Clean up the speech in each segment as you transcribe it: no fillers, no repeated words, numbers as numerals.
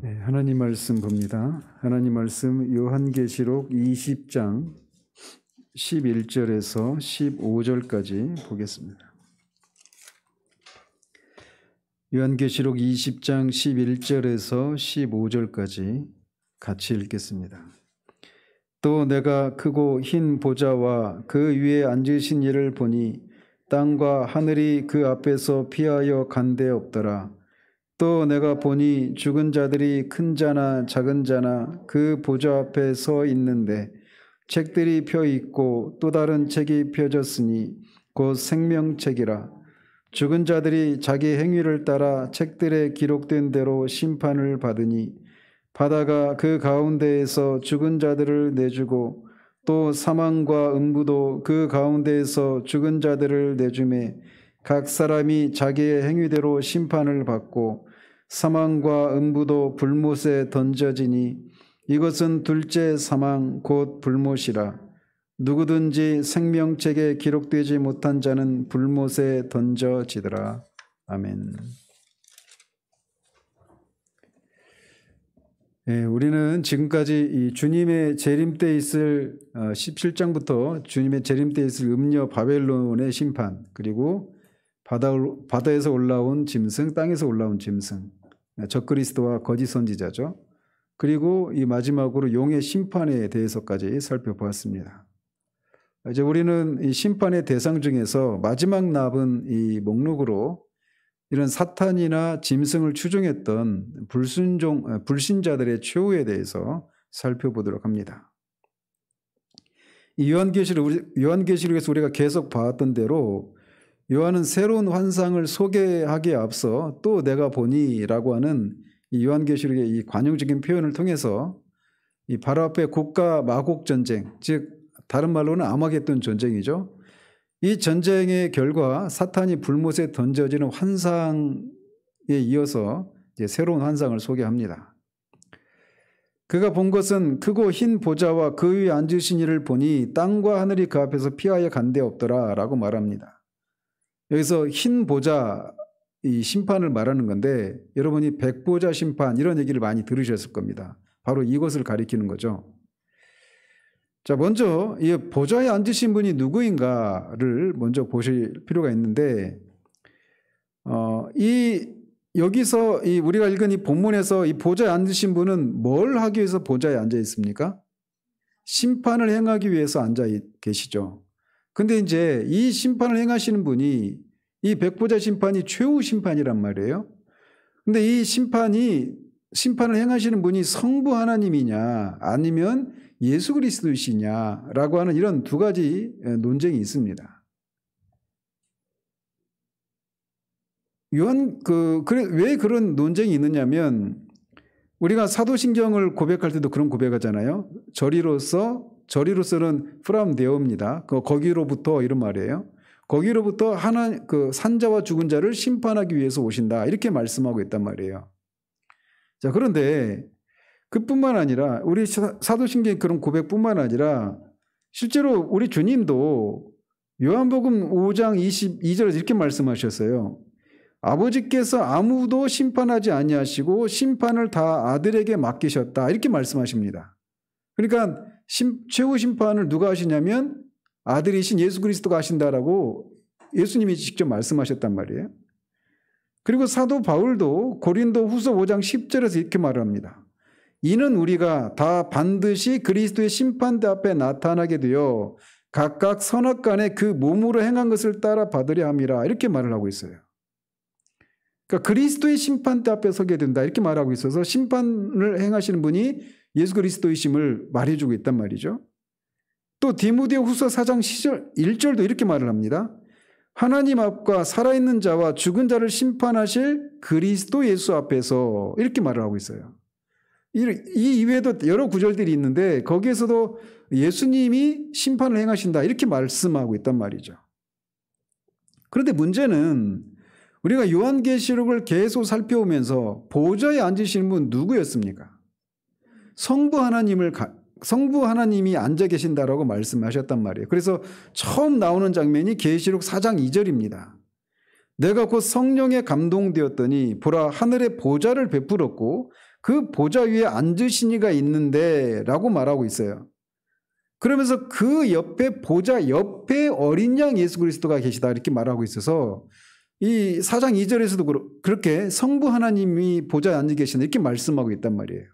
네, 하나님 말씀 봅니다. 하나님 말씀 요한계시록 20장 11절에서 15절까지 보겠습니다. 요한계시록 20장 11절에서 15절까지 같이 읽겠습니다. 또 내가 크고 흰 보좌와 그 위에 앉으신 이를 보니 땅과 하늘이 그 앞에서 피하여 간 데 없더라. 또 내가 보니 죽은 자들이 큰 자나 작은 자나 그 보좌 앞에 서 있는데 책들이 펴 있고 또 다른 책이 펴졌으니 곧 생명책이라. 죽은 자들이 자기 행위를 따라 책들에 기록된 대로 심판을 받으니 바다가 그 가운데에서 죽은 자들을 내주고 또 사망과 음부도 그 가운데에서 죽은 자들을 내주매 각 사람이 자기의 행위대로 심판을 받고 사망과 음부도 불못에 던져지니 이것은 둘째 사망 곧 불못이라. 누구든지 생명책에 기록되지 못한 자는 불못에 던져지더라. 아멘. 네, 우리는 지금까지 이 주님의 재림 때 있을 17장부터 주님의 재림 때 있을 음녀 바벨론의 심판, 그리고 바다에서 올라온 짐승, 땅에서 올라온 짐승, 적그리스도와 거짓 선지자죠. 그리고 이 마지막으로 용의 심판에 대해서까지 살펴보았습니다. 이제 우리는 이 심판의 대상 중에서 마지막 남은 이 목록으로 이런 사탄이나 짐승을 추종했던 불신자들의 최후에 대해서 살펴보도록 합니다. 이 요한계시록에서 우리가 계속 봐왔던 대로 요한은 새로운 환상을 소개하기에 앞서 또 내가 보니라고 하는 이 요한계시록의 이 관용적인 표현을 통해서 이 바로 앞에 국가 마곡 전쟁, 즉 다른 말로는 아마겟돈 전쟁이죠. 이 전쟁의 결과 사탄이 불못에 던져지는 환상에 이어서 이제 새로운 환상을 소개합니다. 그가 본 것은 크고 흰 보좌와 그 위에 앉으신 이를 보니 땅과 하늘이 그 앞에서 피하여 간 데 없더라 라고 말합니다. 여기서 흰 보좌, 이 심판을 말하는 건데 여러분이 백보자 심판 이런 얘기를 많이 들으셨을 겁니다. 바로 이것을 가리키는 거죠. 자, 먼저 이 보좌에 앉으신 분이 누구인가를 먼저 보실 필요가 있는데 여기서 우리가 읽은 이 본문에서 이 보좌에 앉으신 분은 뭘 하기 위해서 보좌에 앉아 있습니까? 심판을 행하기 위해서 앉아 계시죠. 근데 이제 이 심판을 행하시는 분이 이 백보자 심판이 최후 심판이란 말이에요. 근데 이 심판을 행하시는 분이 성부 하나님이냐 아니면 예수 그리스도이시냐라고 하는 이런 두 가지 논쟁이 있습니다. 왜 그런 논쟁이 있느냐면 우리가 사도신경을 고백할 때도 그런 고백하잖아요. 저리로서는 프람 데오입니다. 거기로부터 이런 말이에요. 거기로부터 산자와 죽은 자를 심판하기 위해서 오신다. 이렇게 말씀하고 있단 말이에요. 자, 그런데 그뿐만 아니라 우리 사도신경의 그런 고백뿐만 아니라 실제로 우리 주님도 요한복음 5장 22절에 이렇게 말씀하셨어요. 아버지께서 아무도 심판하지 아니하시고 심판을 다 아들에게 맡기셨다. 이렇게 말씀하십니다. 그러니까 최후 심판을 누가 하시냐면 아들이신 예수 그리스도가 하신다라고 예수님이 직접 말씀하셨단 말이에요. 그리고 사도 바울도 고린도 후서 5장 10절에서 이렇게 말을 합니다. 이는 우리가 다 반드시 그리스도의 심판대 앞에 나타나게 되어 각각 선악간에 그 몸으로 행한 것을 따라 받으려 함이라. 이렇게 말을 하고 있어요. 그러니까 그리스도의 심판대 앞에 서게 된다. 이렇게 말하고 있어서 심판을 행하시는 분이 예수 그리스도이심을 말해주고 있단 말이죠. 또 디모데 후서 4장 1절도 이렇게 말을 합니다. 하나님 앞과 살아있는 자와 죽은 자를 심판하실 그리스도 예수 앞에서 이렇게 말을 하고 있어요. 이 이외에도 여러 구절들이 있는데 거기에서도 예수님이 심판을 행하신다 이렇게 말씀하고 있단 말이죠. 그런데 문제는 우리가 요한계시록을 계속 살펴오면서 보좌에 앉으시는 분 누구였습니까? 성부 하나님이 앉아 계신다라고 말씀하셨단 말이에요. 그래서 처음 나오는 장면이 계시록 4장 2절입니다. 내가 곧 성령에 감동되었더니 보라 하늘에 보좌를 베풀었고 그 보좌 위에 앉으신 이가 있는데 라고 말하고 있어요. 그러면서 그 옆에 보좌 옆에 어린 양 예수 그리스도가 계시다 이렇게 말하고 있어서 이 4장 2절에서도 그렇게 성부 하나님이 보좌에 앉아 계신다 이렇게 말씀하고 있단 말이에요.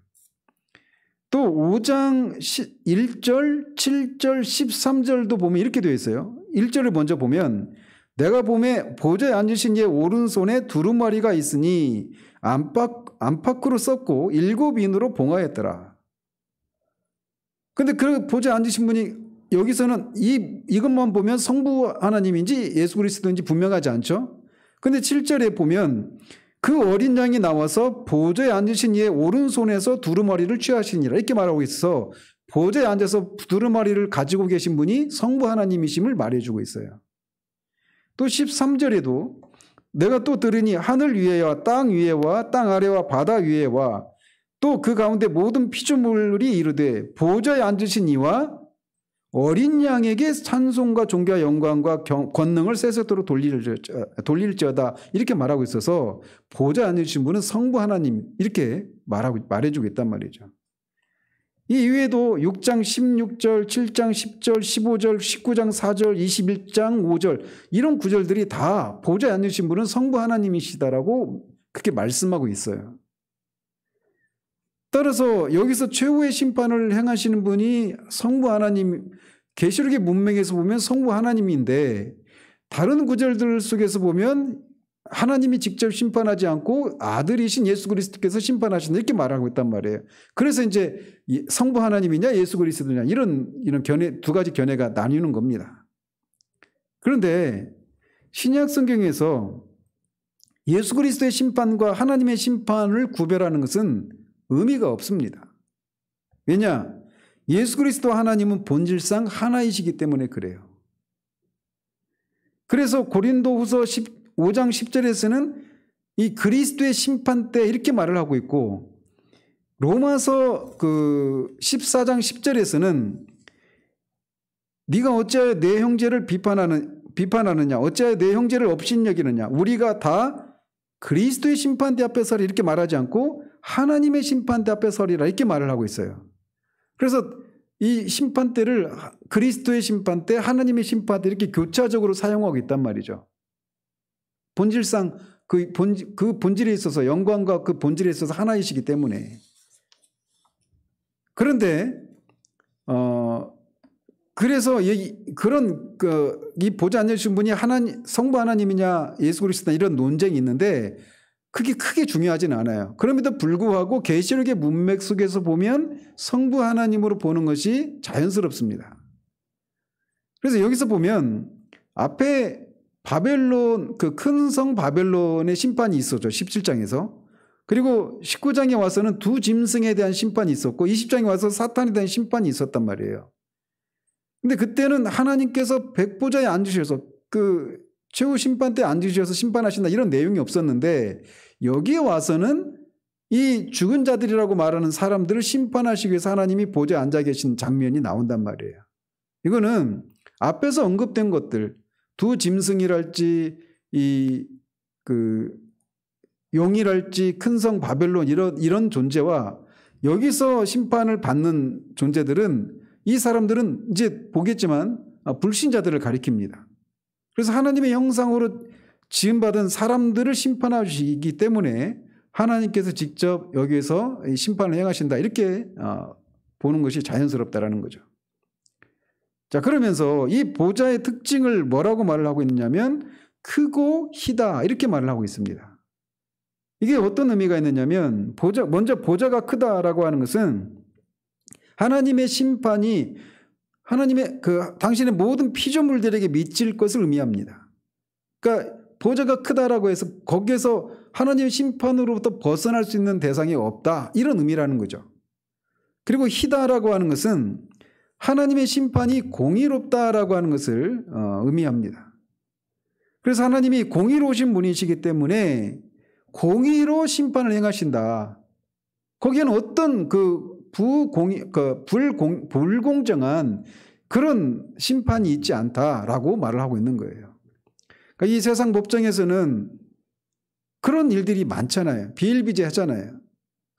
또 5장 1절, 7절, 13절도 보면 이렇게 되어 있어요. 1절을 먼저 보면 내가 보매 보좌에 앉으신 이의 오른손에 두루마리가 있으니 안팎으로 썼고 7인으로 봉하였더라. 근데 그 보좌에 앉으신 분이 여기서는 이것만 보면 성부 하나님인지 예수 그리스도인지 분명하지 않죠. 근데 7절에 보면 그 어린 양이 나와서 보좌에 앉으신 이의 오른손에서 두루마리를 취하시니라 이렇게 말하고 있어서 보좌에 앉아서 두루마리를 가지고 계신 분이 성부 하나님이심을 말해주고 있어요. 또 13절에도 내가 또 들으니 하늘 위에와 땅 위에와 땅 아래와 바다 위에와 또 그 가운데 모든 피조물이 이르되 보좌에 앉으신 이와 어린 양에게 찬송과 존귀와 영광과 권능을 세세토록 돌릴지어다 이렇게 말하고 있어서 보좌에 앉으신 분은 성부 하나님 이렇게 말해주고 있단 말이죠. 이 이외에도 6장 16절, 7장 10절, 15절, 19장 4절, 21장 5절 이런 구절들이 다 보좌에 앉으신 분은 성부 하나님이시다라고 그렇게 말씀하고 있어요. 따라서 여기서 최후의 심판을 행하시는 분이 성부 하나님, 계시록의 문맥에서 보면 성부 하나님인데 다른 구절들 속에서 보면 하나님이 직접 심판하지 않고 아들이신 예수 그리스도께서 심판하신다 이렇게 말하고 있단 말이에요. 그래서 이제 성부 하나님이냐 예수 그리스도냐 이런 견해, 두 가지 견해가 나뉘는 겁니다. 그런데 신약 성경에서 예수 그리스도의 심판과 하나님의 심판을 구별하는 것은 의미가 없습니다. 왜냐? 예수 그리스도 하나님은 본질상 하나이시기 때문에 그래요. 그래서 고린도후서 5장 10절에서는 이 그리스도의 심판 때 이렇게 말을 하고 있고 로마서 14장 10절에서는 네가 어찌하여 내 형제를 비판하느냐 어찌하여 내 형제를 업신여기느냐 우리가 다 그리스도의 심판대 앞에 서리 이렇게 말하지 않고 하나님의 심판대 앞에 서리라 이렇게 말을 하고 있어요. 그래서 이 심판대를 그리스도의 심판대 하나님의 심판대 이렇게 교차적으로 사용하고 있단 말이죠. 본질상 그 본질에 있어서 영광과 그 본질에 있어서 하나이시기 때문에 그런데 그래서 그런 이 보좌에 앉으신 분이 성부 하나님이냐 예수 그리스도냐 이런 논쟁이 있는데 그게 크게 중요하진 않아요. 그럼에도 불구하고 계시록의 문맥 속에서 보면 성부 하나님으로 보는 것이 자연스럽습니다. 그래서 여기서 보면 앞에 바벨론 그 큰 성 바벨론의 심판이 있었죠. 17장에서. 그리고 19장에 와서는 두 짐승에 대한 심판이 있었고 20장에 와서 사탄에 대한 심판이 있었단 말이에요. 근데 그때는 하나님께서 백보좌에 앉으셔서 그 최후 심판 때 앉으셔서 심판하신다 이런 내용이 없었는데 여기에 와서는 이 죽은 자들이라고 말하는 사람들을 심판하시기 위해서 하나님이 보좌에 앉아 계신 장면이 나온단 말이에요. 이거는 앞에서 언급된 것들 두 짐승이랄지 용이랄지 큰 성 바벨론 이런 존재와 여기서 심판을 받는 존재들은 이 사람들은 이제 보겠지만 불신자들을 가리킵니다. 그래서 하나님의 형상으로 지음받은 사람들을 심판하시기 때문에 하나님께서 직접 여기에서 심판을 행하신다 이렇게 보는 것이 자연스럽다라는 거죠. 자, 그러면서 이 보좌의 특징을 뭐라고 말을 하고 있느냐면 크고 희다 이렇게 말을 하고 있습니다. 이게 어떤 의미가 있느냐면 먼저 보좌가 크다라고 하는 것은 하나님의 심판이 하나님의 당신의 모든 피조물들에게 미칠 것을 의미합니다. 그러니까 보좌가 크다라고 해서 거기에서 하나님의 심판으로부터 벗어날 수 있는 대상이 없다 이런 의미라는 거죠. 그리고 희다라고 하는 것은 하나님의 심판이 공의롭다라고 하는 것을 의미합니다. 그래서 하나님이 공의로우신 분이시기 때문에 공의로 심판을 행하신다. 거기에는 어떤 불공정한 그런 심판이 있지 않다라고 말을 하고 있는 거예요. 그러니까 이 세상 법정에서는 그런 일들이 많잖아요. 비일비재하잖아요.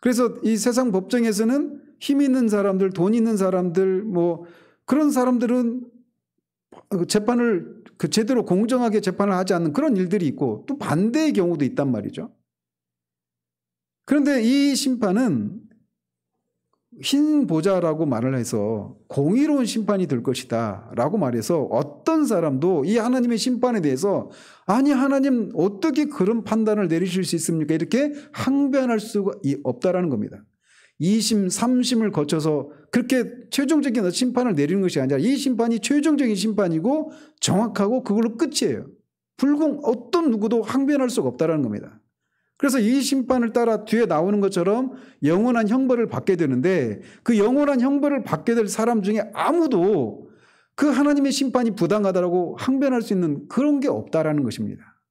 그래서 이 세상 법정에서는 힘 있는 사람들, 돈 있는 사람들, 뭐 그런 사람들은 재판을 제대로 공정하게 재판을 하지 않는 그런 일들이 있고 또 반대의 경우도 있단 말이죠. 그런데 이 심판은 흰 보좌라고 말을 해서 공의로운 심판이 될 것이다 라고 말해서 어떤 사람도 이 하나님의 심판에 대해서 아니 하나님 어떻게 그런 판단을 내리실 수 있습니까? 이렇게 항변할 수가 없다라는 겁니다. 2심, 3심을 거쳐서 그렇게 최종적인 심판을 내리는 것이 아니라 이 심판이 최종적인 심판이고 정확하고 그걸로 끝이에요. 어떤 누구도 항변할 수가 없다라는 겁니다. 그래서 이 심판을 따라 뒤에 나오는 것처럼 영원한 형벌을 받게 되는데 그 영원한 형벌을 받게 될 사람 중에 아무도 그 하나님의 심판이 부당하다라고 항변할 수 있는 그런 게 없다라는 것입니다.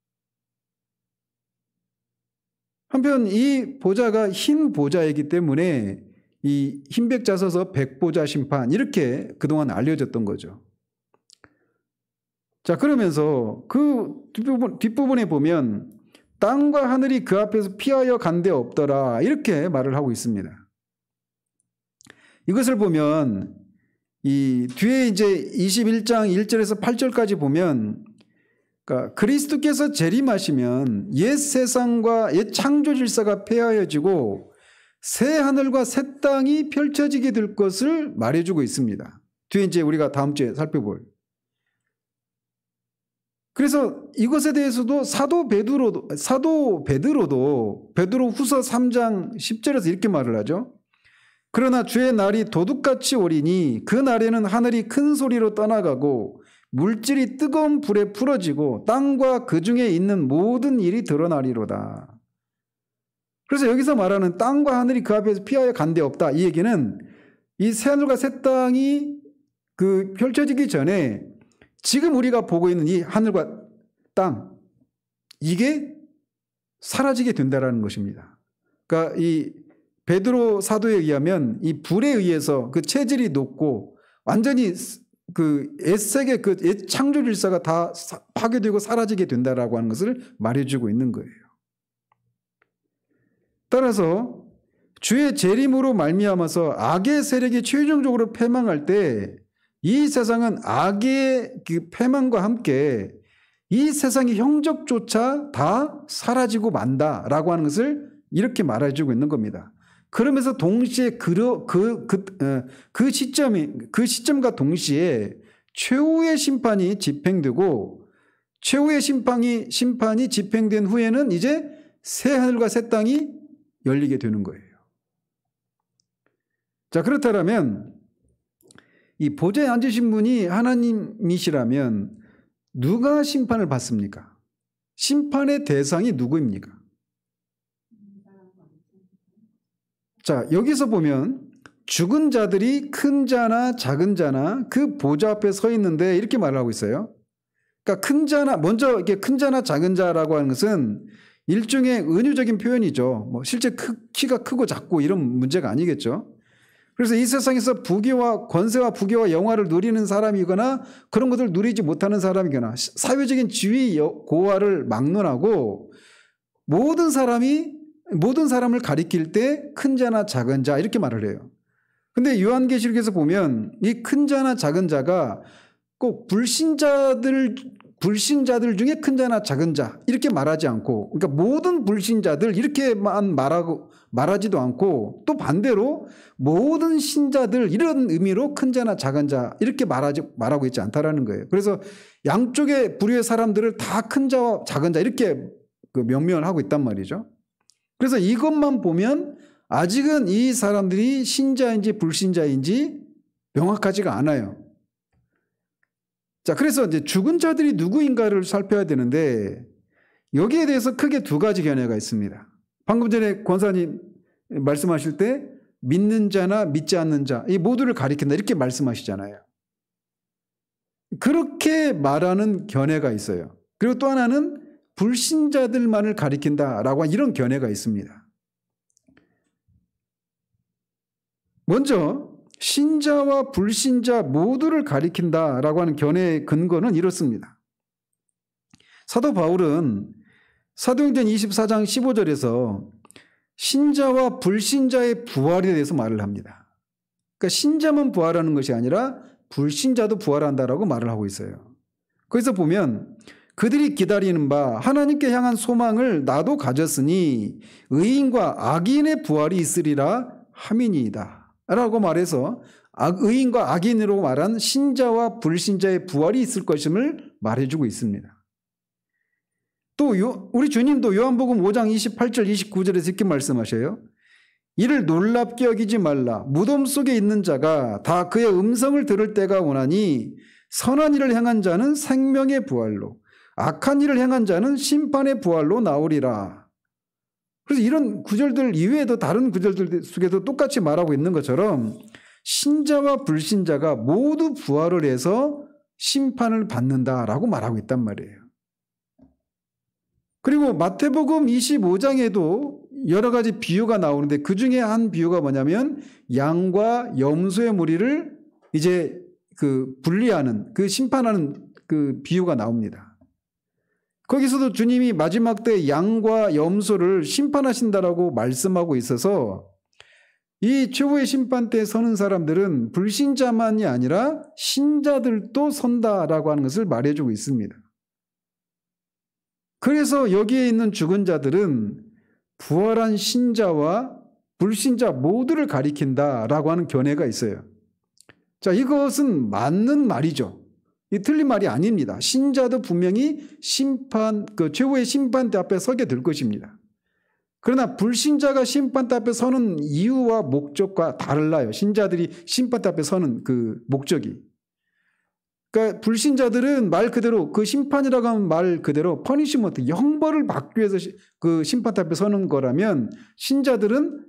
한편 이 보좌가 흰 보좌이기 때문에 이 흰백자 서서 백보자 심판 이렇게 그동안 알려졌던 거죠. 자, 그러면서 그 뒷부분에 보면 땅과 하늘이 그 앞에서 피하여 간 데 없더라 이렇게 말을 하고 있습니다. 이것을 보면 이 뒤에 이제 21장 1절에서 8절까지 보면 그러니까 그리스도께서 재림하시면 옛 세상과 옛 창조 질서가 폐하여지고 새 하늘과 새 땅이 펼쳐지게 될 것을 말해주고 있습니다. 뒤에 이제 우리가 다음 주에 살펴볼. 그래서 이것에 대해서도 사도 베드로도 베드로후서 3장 10절에서 이렇게 말을 하죠. 그러나 주의 날이 도둑같이 오리니 그 날에는 하늘이 큰 소리로 떠나가고 물질이 뜨거운 불에 풀어지고 땅과 그 중에 있는 모든 일이 드러나리로다. 그래서 여기서 말하는 땅과 하늘이 그 앞에서 피하여 간 데 없다. 이 얘기는 이 새하늘과 새 땅이 펼쳐지기 전에 지금 우리가 보고 있는 이 하늘과 땅 이게 사라지게 된다라는 것입니다. 그러니까 이 베드로 사도에 의하면 이 불에 의해서 그 체질이 녹고 완전히 옛세계 옛 창조 질서가 다 파괴되고 사라지게 된다라고 하는 것을 말해주고 있는 거예요. 따라서 주의 재림으로 말미암아서 악의 세력이 최종적으로 패망할 때 이 세상은 악의 패망과 함께 이 세상의 형적조차 다 사라지고 만다라고 하는 것을 이렇게 말해주고 있는 겁니다. 그러면서 동시에 그 시점과 동시에 최후의 심판이 집행되고 최후의 심판이 집행된 후에는 이제 새 하늘과 새 땅이 열리게 되는 거예요. 자, 그렇다면 이 보좌에 앉으신 분이 하나님이시라면 누가 심판을 받습니까? 심판의 대상이 누구입니까? 자, 여기서 보면 죽은 자들이 큰 자나 작은 자나 그 보좌 앞에 서 있는데 이렇게 말을 하고 있어요. 그러니까 먼저 이렇게 큰 자나 작은 자라고 하는 것은 일종의 은유적인 표현이죠. 뭐 실제 키가 크고 작고 이런 문제가 아니겠죠. 그래서 이 세상에서 권세와 부귀와 영화를 누리는 사람이거나 그런 것을 누리지 못하는 사람이거나 사회적인 지위 고하를 막론하고 모든 사람을 가리킬 때 큰 자나 작은 자 이렇게 말을 해요. 근데 요한계시록에서 보면 이 큰 자나 작은 자가 꼭 불신자들 중에 큰 자나 작은 자 이렇게 말하지 않고 그러니까 모든 불신자들 이렇게만 말하지도 않고 또 반대로 모든 신자들 이런 의미로 큰 자나 작은 자 이렇게 말하고 있지 않다라는 거예요. 그래서 양쪽의 부류의 사람들을 다 큰 자와 작은 자 이렇게 명명을 하고 있단 말이죠. 그래서 이것만 보면 아직은 이 사람들이 신자인지 불신자인지 명확하지가 않아요. 자, 그래서 이제 죽은 자들이 누구인가를 살펴야 되는데 여기에 대해서 크게 두 가지 견해가 있습니다. 방금 전에 권사님 말씀하실 때 믿는 자나 믿지 않는 자 이 모두를 가리킨다 이렇게 말씀하시잖아요. 그렇게 말하는 견해가 있어요. 그리고 또 하나는 불신자들만을 가리킨다라고 하는 이런 견해가 있습니다. 먼저 신자와 불신자 모두를 가리킨다라고 하는 견해의 근거는 이렇습니다. 사도 바울은 사도행전 24장 15절에서 신자와 불신자의 부활에 대해서 말을 합니다. 그러니까 신자만 부활하는 것이 아니라 불신자도 부활한다라고 말을 하고 있어요. 거기서 보면 그들이 기다리는 바 하나님께 향한 소망을 나도 가졌으니 의인과 악인의 부활이 있으리라 함이니이다 라고 말해서 의인과 악인으로 말한 신자와 불신자의 부활이 있을 것임을 말해주고 있습니다. 또 우리 주님도 요한복음 5장 28절 29절에서 이렇게 말씀하셔요. 이를 놀랍게 여기지 말라. 무덤 속에 있는 자가 다 그의 음성을 들을 때가 오나니 선한 일을 행한 자는 생명의 부활로 악한 일을 행한 자는 심판의 부활로 나오리라. 그래서 이런 구절들 이외에도 다른 구절들 속에도 똑같이 말하고 있는 것처럼 신자와 불신자가 모두 부활을 해서 심판을 받는다라고 말하고 있단 말이에요. 그리고 마태복음 25장에도 여러 가지 비유가 나오는데 그 중에 한 비유가 뭐냐면 양과 염소의 무리를 이제 분리하는 심판하는 그 비유가 나옵니다. 거기서도 주님이 마지막 때 양과 염소를 심판하신다라고 말씀하고 있어서 이 최후의 심판 때 서는 사람들은 불신자만이 아니라 신자들도 선다라고 하는 것을 말해주고 있습니다. 그래서 여기에 있는 죽은 자들은 부활한 신자와 불신자 모두를 가리킨다라고 하는 견해가 있어요. 자, 이것은 맞는 말이죠. 이 틀린 말이 아닙니다. 신자도 분명히 최후의 심판대 앞에 서게 될 것입니다. 그러나 불신자가 심판대 앞에 서는 이유와 목적과 달라요. 신자들이 심판대 앞에 서는 그 목적이. 그러니까 불신자들은 말 그대로 그 심판이라고 하면 말 그대로 퍼니시먼트, 형벌을 받기 위해서 그 심판대 앞에 서는 거라면 신자들은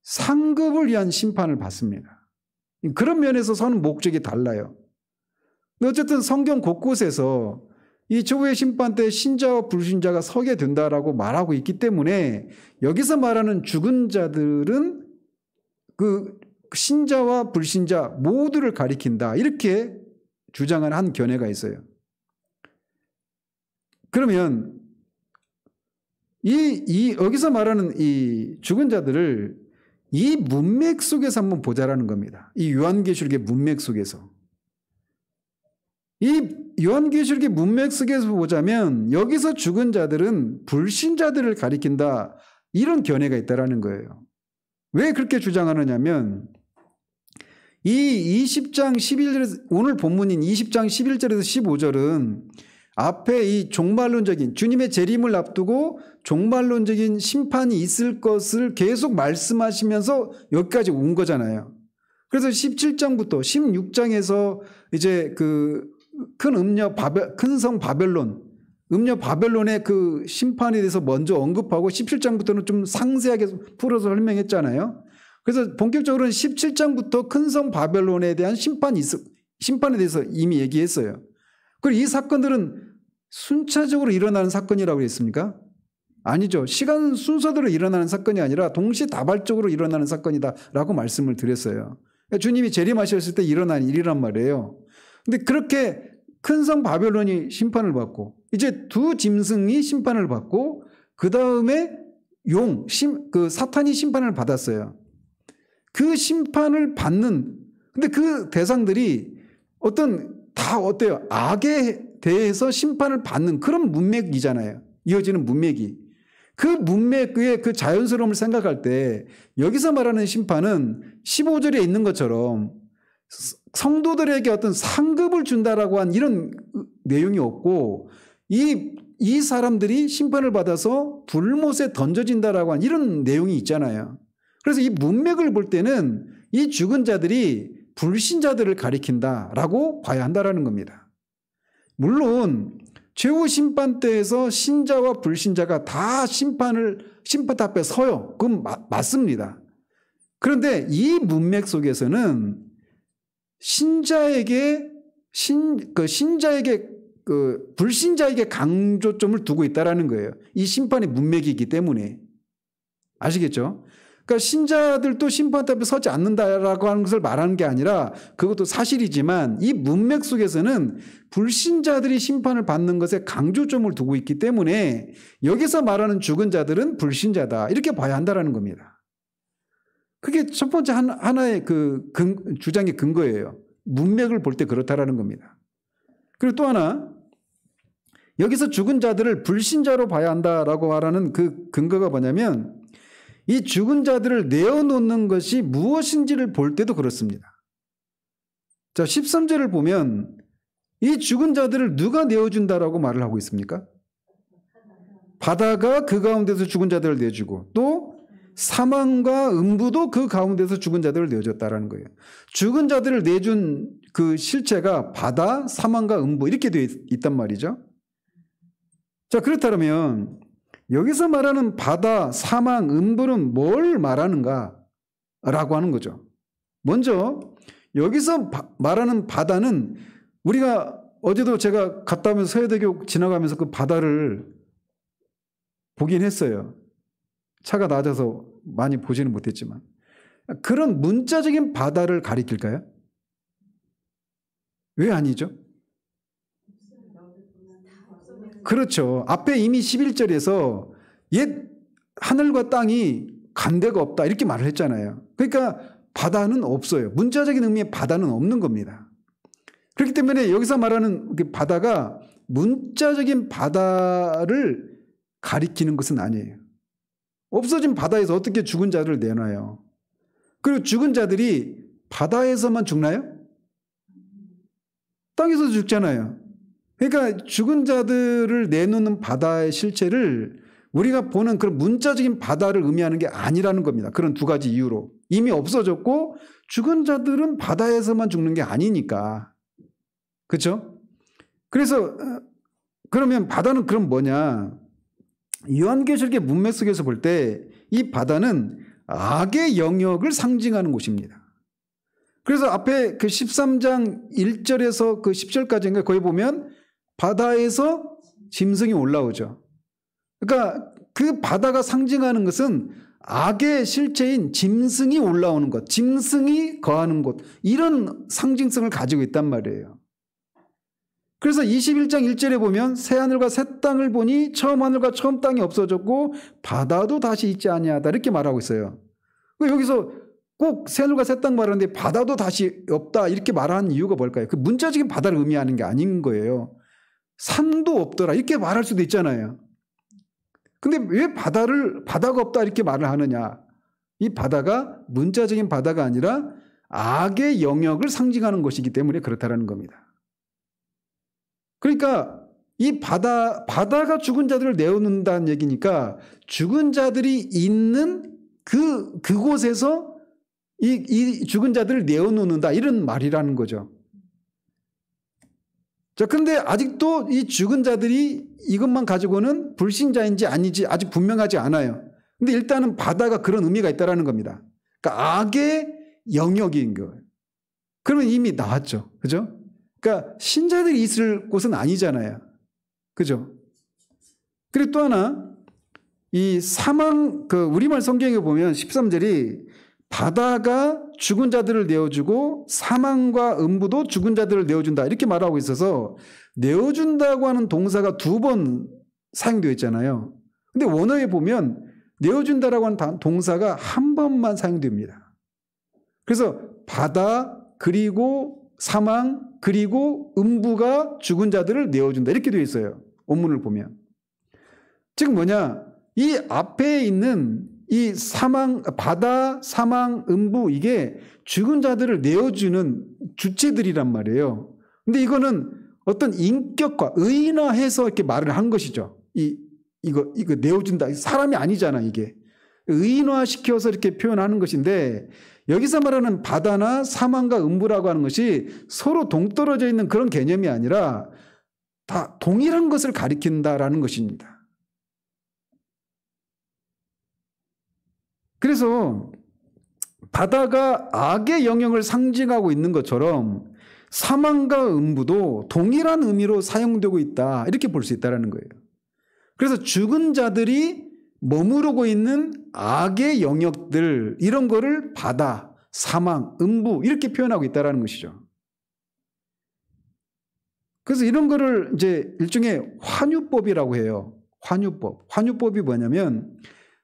상급을 위한 심판을 받습니다. 그런 면에서 서는 목적이 달라요. 어쨌든 성경 곳곳에서 이 최후의 심판 때 신자와 불신자가 서게 된다라고 말하고 있기 때문에 여기서 말하는 죽은 자들은 그 신자와 불신자 모두를 가리킨다 이렇게 주장을 한 견해가 있어요. 그러면 여기서 말하는 이 죽은 자들을 이 문맥 속에서 한번 보자라는 겁니다. 이 요한계시록의 문맥 속에서. 이 요한계시록의 문맥 속에서 보자면 여기서 죽은 자들은 불신자들을 가리킨다 이런 견해가 있다라는 거예요. 왜 그렇게 주장하느냐면 이 20장 11절에서 오늘 본문인 20장 11절에서 15절은 앞에 이 종말론적인 주님의 재림을 앞두고 종말론적인 심판이 있을 것을 계속 말씀하시면서 여기까지 온 거잖아요. 그래서 17장부터 16장에서 이제 그 큰 성 바벨론, 음녀 바벨론의 그 심판에 대해서 먼저 언급하고 17장부터는 좀 상세하게 풀어서 설명했잖아요. 그래서 본격적으로는 17장부터 큰 성 바벨론에 대한 심판에 대해서 이미 얘기했어요. 그리고 이 사건들은 순차적으로 일어나는 사건이라고 했습니까? 아니죠. 시간 순서대로 일어나는 사건이 아니라 동시다발적으로 일어나는 사건이다라고 말씀을 드렸어요. 주님이 재림하셨을 때 일어난 일이란 말이에요. 근데 그렇게 큰 성 바벨론이 심판을 받고 이제 두 짐승이 심판을 받고 그 다음에 사탄이 심판을 받았어요. 그 심판을 받는 근데 그 대상들이 어때요? 악에 대해서 심판을 받는 그런 문맥이잖아요. 이어지는 문맥이. 그 문맥의 그 자연스러움을 생각할 때 여기서 말하는 심판은 15절에 있는 것처럼 성도들에게 어떤 상급을 준다라고 한 이런 내용이 없고 이 사람들이 심판을 받아서 불못에 던져진다라고 한 이런 내용이 있잖아요. 그래서 이 문맥을 볼 때는 이 죽은 자들이 불신자들을 가리킨다라고 봐야 한다라는 겁니다. 물론 최후 심판 때에서 신자와 불신자가 다 심판 앞에 서요. 그건 맞습니다. 그런데 이 문맥 속에서는 불신자에게 강조점을 두고 있다라는 거예요. 이 심판의 문맥이기 때문에. 아시겠죠? 그러니까 신자들도 심판 앞에 서지 않는다라고 하는 것을 말하는 게 아니라 그것도 사실이지만 이 문맥 속에서는 불신자들이 심판을 받는 것에 강조점을 두고 있기 때문에 여기서 말하는 죽은 자들은 불신자다 이렇게 봐야 한다는 겁니다. 그게 첫 번째 하나의 주장의 근거예요. 문맥을 볼 때 그렇다라는 겁니다. 그리고 또 하나 여기서 죽은 자들을 불신자로 봐야 한다라고 말하는 그 근거가 뭐냐면 이 죽은 자들을 내어놓는 것이 무엇인지를 볼 때도 그렇습니다. 자, 13절을 보면 이 죽은 자들을 누가 내어준다라고 말을 하고 있습니까? 바다가 그 가운데서 죽은 자들을 내주고 또 사망과 음부도 그 가운데서 죽은 자들을 내어줬다라는 거예요. 죽은 자들을 내준 그 실체가 바다, 사망과 음부 이렇게 되어 있단 말이죠. 자, 그렇다면 여기서 말하는 바다, 사망, 음부는 뭘 말하는가 라고 하는 거죠. 먼저 여기서 말하는 바다는 우리가 어제도 제가 갔다 오면서 서해대교 지나가면서 그 바다를 보긴 했어요. 차가 낮아서 많이 보지는 못했지만 그런 문자적인 바다를 가리킬까요? 왜 아니죠? 그렇죠. 앞에 이미 11절에서 옛 하늘과 땅이 간 데가 없다 이렇게 말을 했잖아요. 그러니까 바다는 없어요. 문자적인 의미의 바다는 없는 겁니다. 그렇기 때문에 여기서 말하는 바다가 문자적인 바다를 가리키는 것은 아니에요. 없어진 바다에서 어떻게 죽은 자들을 내놔요? 그리고 죽은 자들이 바다에서만 죽나요? 땅에서도 죽잖아요. 그러니까 죽은 자들을 내놓는 바다의 실체를 우리가 보는 그런 문자적인 바다를 의미하는 게 아니라는 겁니다. 그런 두 가지 이유로. 이미 없어졌고 죽은 자들은 바다에서만 죽는 게 아니니까. 그렇죠? 그래서 그러면 바다는 그럼 뭐냐? 요한계시록의 문맥 속에서 볼 때 이 바다는 악의 영역을 상징하는 곳입니다. 그래서 앞에 그 13장 1절에서 그 10절까지인가 거기 보면 바다에서 짐승이 올라오죠. 그러니까 그 바다가 상징하는 것은 악의 실체인 짐승이 올라오는 것, 짐승이 거하는 곳 이런 상징성을 가지고 있단 말이에요. 그래서 21장 1절에 보면 새 하늘과 새 땅을 보니 처음 하늘과 처음 땅이 없어졌고 바다도 다시 있지 아니하다 이렇게 말하고 있어요. 여기서 꼭 새 하늘과 새 땅 말하는데 바다도 다시 없다 이렇게 말하는 이유가 뭘까요? 그 문자적인 바다를 의미하는 게 아닌 거예요. 산도 없더라 이렇게 말할 수도 있잖아요. 근데 왜 바다가 없다 이렇게 말을 하느냐? 이 바다가 문자적인 바다가 아니라 악의 영역을 상징하는 것이기 때문에 그렇다라는 겁니다. 그러니까 이 바다가 죽은 자들을 내어놓는다는 얘기니까 죽은 자들이 있는 그곳에서 이 죽은 자들을 내어놓는다 이런 말이라는 거죠. 자, 근데 아직도 이 죽은 자들이 이것만 가지고는 불신자인지 아니지 아직 분명하지 않아요. 근데 일단은 바다가 그런 의미가 있다라는 겁니다. 그러니까 악의 영역인 거예요. 그러면 이미 나왔죠. 그죠? 그러니까 신자들이 있을 곳은 아니잖아요. 그죠? 그리고 또 하나, 이 사망, 우리말 성경에 보면 13절이 바다가 죽은 자들을 내어주고 사망과 음부도 죽은 자들을 내어준다. 이렇게 말하고 있어서 내어준다고 하는 동사가 2번 사용되어 있잖아요. 근데 원어에 보면 내어준다라고 하는 동사가 한 번만 사용됩니다. 그래서 바다, 그리고 사망, 그리고 음부가 죽은 자들을 내어준다. 이렇게 되어 있어요. 원문을 보면. 즉 뭐냐? 이 앞에 있는 이 바다, 사망, 음부 이게 죽은 자들을 내어주는 주체들이란 말이에요. 근데 이거는 어떤 인격화, 의인화해서 이렇게 말을 한 것이죠. 이거 내어준다. 사람이 아니잖아, 이게. 의인화시켜서 이렇게 표현하는 것인데 여기서 말하는 바다나 사망과 음부라고 하는 것이 서로 동떨어져 있는 그런 개념이 아니라 다 동일한 것을 가리킨다라는 것입니다. 그래서 바다가 악의 영역을 상징하고 있는 것처럼 사망과 음부도 동일한 의미로 사용되고 있다. 이렇게 볼 수 있다는 거예요. 그래서 죽은 자들이 머무르고 있는 악의 영역들, 이런 거를 바다, 사망, 음부 이렇게 표현하고 있다는 것이죠. 그래서 이런 거를 이제 일종의 환유법이라고 해요. 환유법. 환유법이 뭐냐면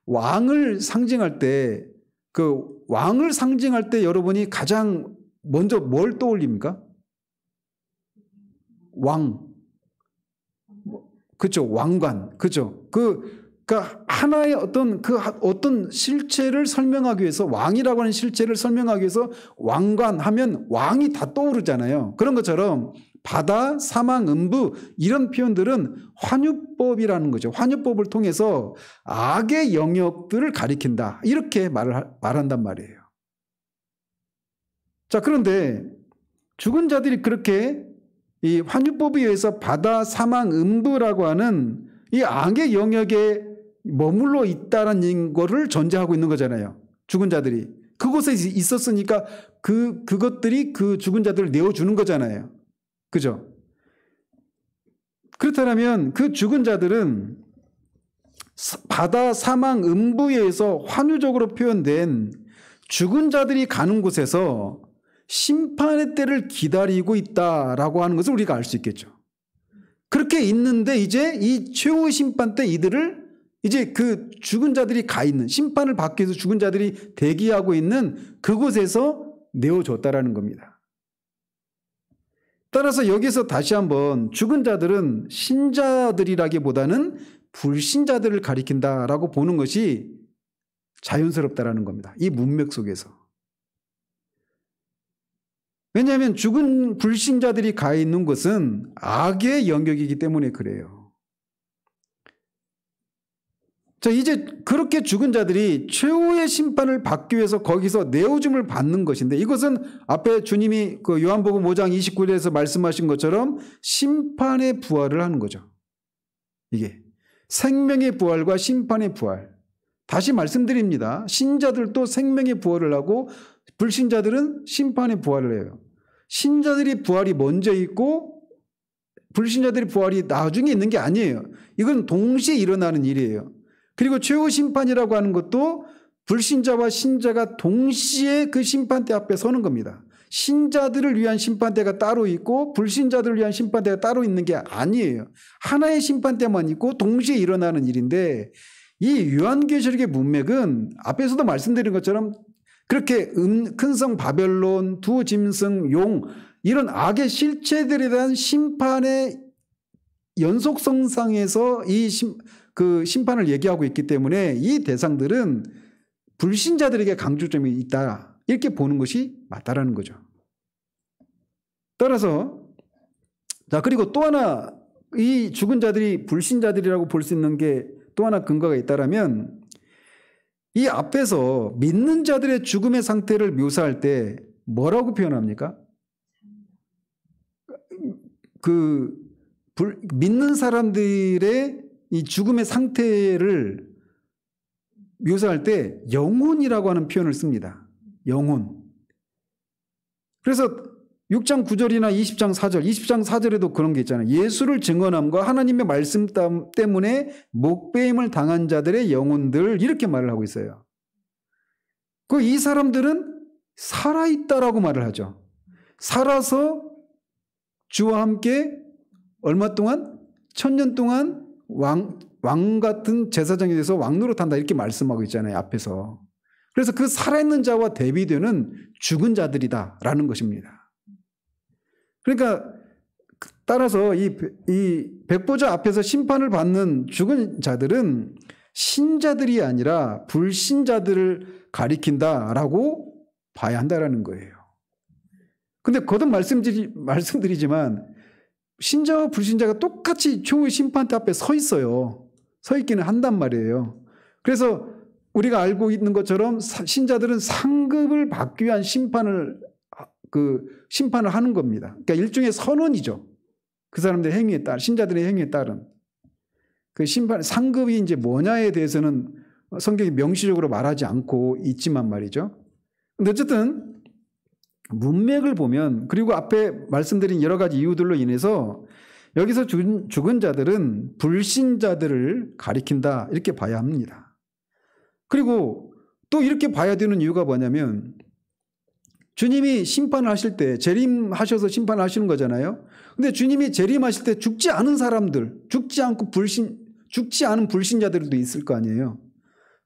왕을 상징할 때, 그 왕을 상징할 때 여러분이 가장 먼저 뭘 떠올립니까? 왕. 그렇죠. 왕관. 그렇죠. 그러니까 하나의 어떤 실체를 설명하기 위해서, 왕이라고 하는 실체를 설명하기 위해서 왕관 하면 왕이 다 떠오르잖아요. 그런 것처럼 바다, 사망, 음부 이런 표현들은 환유법이라는 거죠. 환유법을 통해서 악의 영역들을 가리킨다. 이렇게 말한단 말이에요. 자, 그런데 죽은 자들이 그렇게 이 환유법에 의해서 바다, 사망, 음부라고 하는 이 악의 영역에 머물러 있다는 거를 전제하고 있는 거잖아요. 죽은 자들이. 그곳에 있었으니까 그것들이 그 죽은 자들을 내어주는 거잖아요. 그죠? 그렇다면 그 죽은 자들은 바다, 사망, 음부에 의해서 환유적으로 표현된 죽은 자들이 가는 곳에서 심판의 때를 기다리고 있다라고 하는 것을 우리가 알 수 있겠죠. 그렇게 있는데 이제 이 최후의 심판 때 이들을 이제 그 죽은 자들이 가 있는, 심판을 받기 위해서 죽은 자들이 대기하고 있는 그곳에서 내어줬다라는 겁니다. 따라서 여기서 다시 한번 죽은 자들은 신자들이라기보다는 불신자들을 가리킨다라고 보는 것이 자연스럽다라는 겁니다. 이 문맥 속에서. 왜냐하면 죽은 불신자들이 가 있는 곳은 악의 영역이기 때문에 그래요. 자, 이제 그렇게 죽은 자들이 최후의 심판을 받기 위해서 거기서 내어줌을 받는 것인데, 이것은 앞에 주님이 그 요한복음 5장 29절에서 말씀하신 것처럼 심판의 부활을 하는 거죠. 이게 생명의 부활과 심판의 부활. 다시 말씀드립니다. 신자들도 생명의 부활을 하고 불신자들은 심판의 부활을 해요. 신자들이 부활이 먼저 있고 불신자들이 부활이 나중에 있는 게 아니에요. 이건 동시에 일어나는 일이에요. 그리고 최후 심판이라고 하는 것도 불신자와 신자가 동시에 그 심판대 앞에 서는 겁니다. 신자들을 위한 심판대가 따로 있고 불신자들을 위한 심판대가 따로 있는 게 아니에요. 하나의 심판대만 있고 동시에 일어나는 일인데, 이 요한계시록의 문맥은 앞에서도 말씀드린 것처럼 그렇게 큰 성 바벨론, 두 짐승, 용 이런 악의 실체들에 대한 심판의 연속성상에서 그 심판을 얘기하고 있기 때문에 이 대상들은 불신자들에게 강조점이 있다, 이렇게 보는 것이 맞다라는 거죠. 따라서 자, 그리고 또 하나 이 죽은 자들이 불신자들이라고 볼 수 있는 게 또 하나 근거가 있다라면, 이 앞에서 믿는 자들의 죽음의 상태를 묘사할 때 뭐라고 표현합니까? 믿는 사람들의 이 죽음의 상태를 묘사할 때 영혼이라고 하는 표현을 씁니다. 영혼. 그래서 6장 9절이나 20장 4절, 20장 4절에도 그런 게 있잖아요. 예수를 증언함과 하나님의 말씀 때문에 목배임을 당한 자들의 영혼들, 이렇게 말을 하고 있어요. 이 사람들은 살아있다라고 말을 하죠. 살아서 주와 함께 얼마 동안? 1000년 동안 왕 같은 제사장이 돼서 왕노릇한다, 이렇게 말씀하고 있잖아요, 앞에서. 그래서 그 살아있는 자와 대비되는 죽은 자들이다라는 것입니다. 그러니까 따라서 이 백보자 앞에서 심판을 받는 죽은 자들은 신자들이 아니라 불신자들을 가리킨다라고 봐야 한다라는 거예요. 근데 거듭 말씀드리지만 신자와 불신자가 똑같이 최후의 심판대 앞에 서 있어요. 서 있기는 한단 말이에요. 그래서 우리가 알고 있는 것처럼 신자들은 상급을 받기 위한 심판을 하는 겁니다. 그러니까 일종의 선언이죠. 그 사람들의 행위에 따른, 신자들의 행위에 따른 그 심판, 상급이 이제 뭐냐에 대해서는 성경이 명시적으로 말하지 않고 있지만 말이죠. 근데 어쨌든 문맥을 보면, 그리고 앞에 말씀드린 여러 가지 이유들로 인해서 여기서 죽은 자들은 불신자들을 가리킨다, 이렇게 봐야 합니다. 그리고 또 이렇게 봐야 되는 이유가 뭐냐면 주님이 심판을 하실 때 재림하셔서 심판을 하시는 거잖아요. 근데 주님이 재림하실 때 죽지 않은 사람들, 죽지 않은 불신자들도 있을 거 아니에요.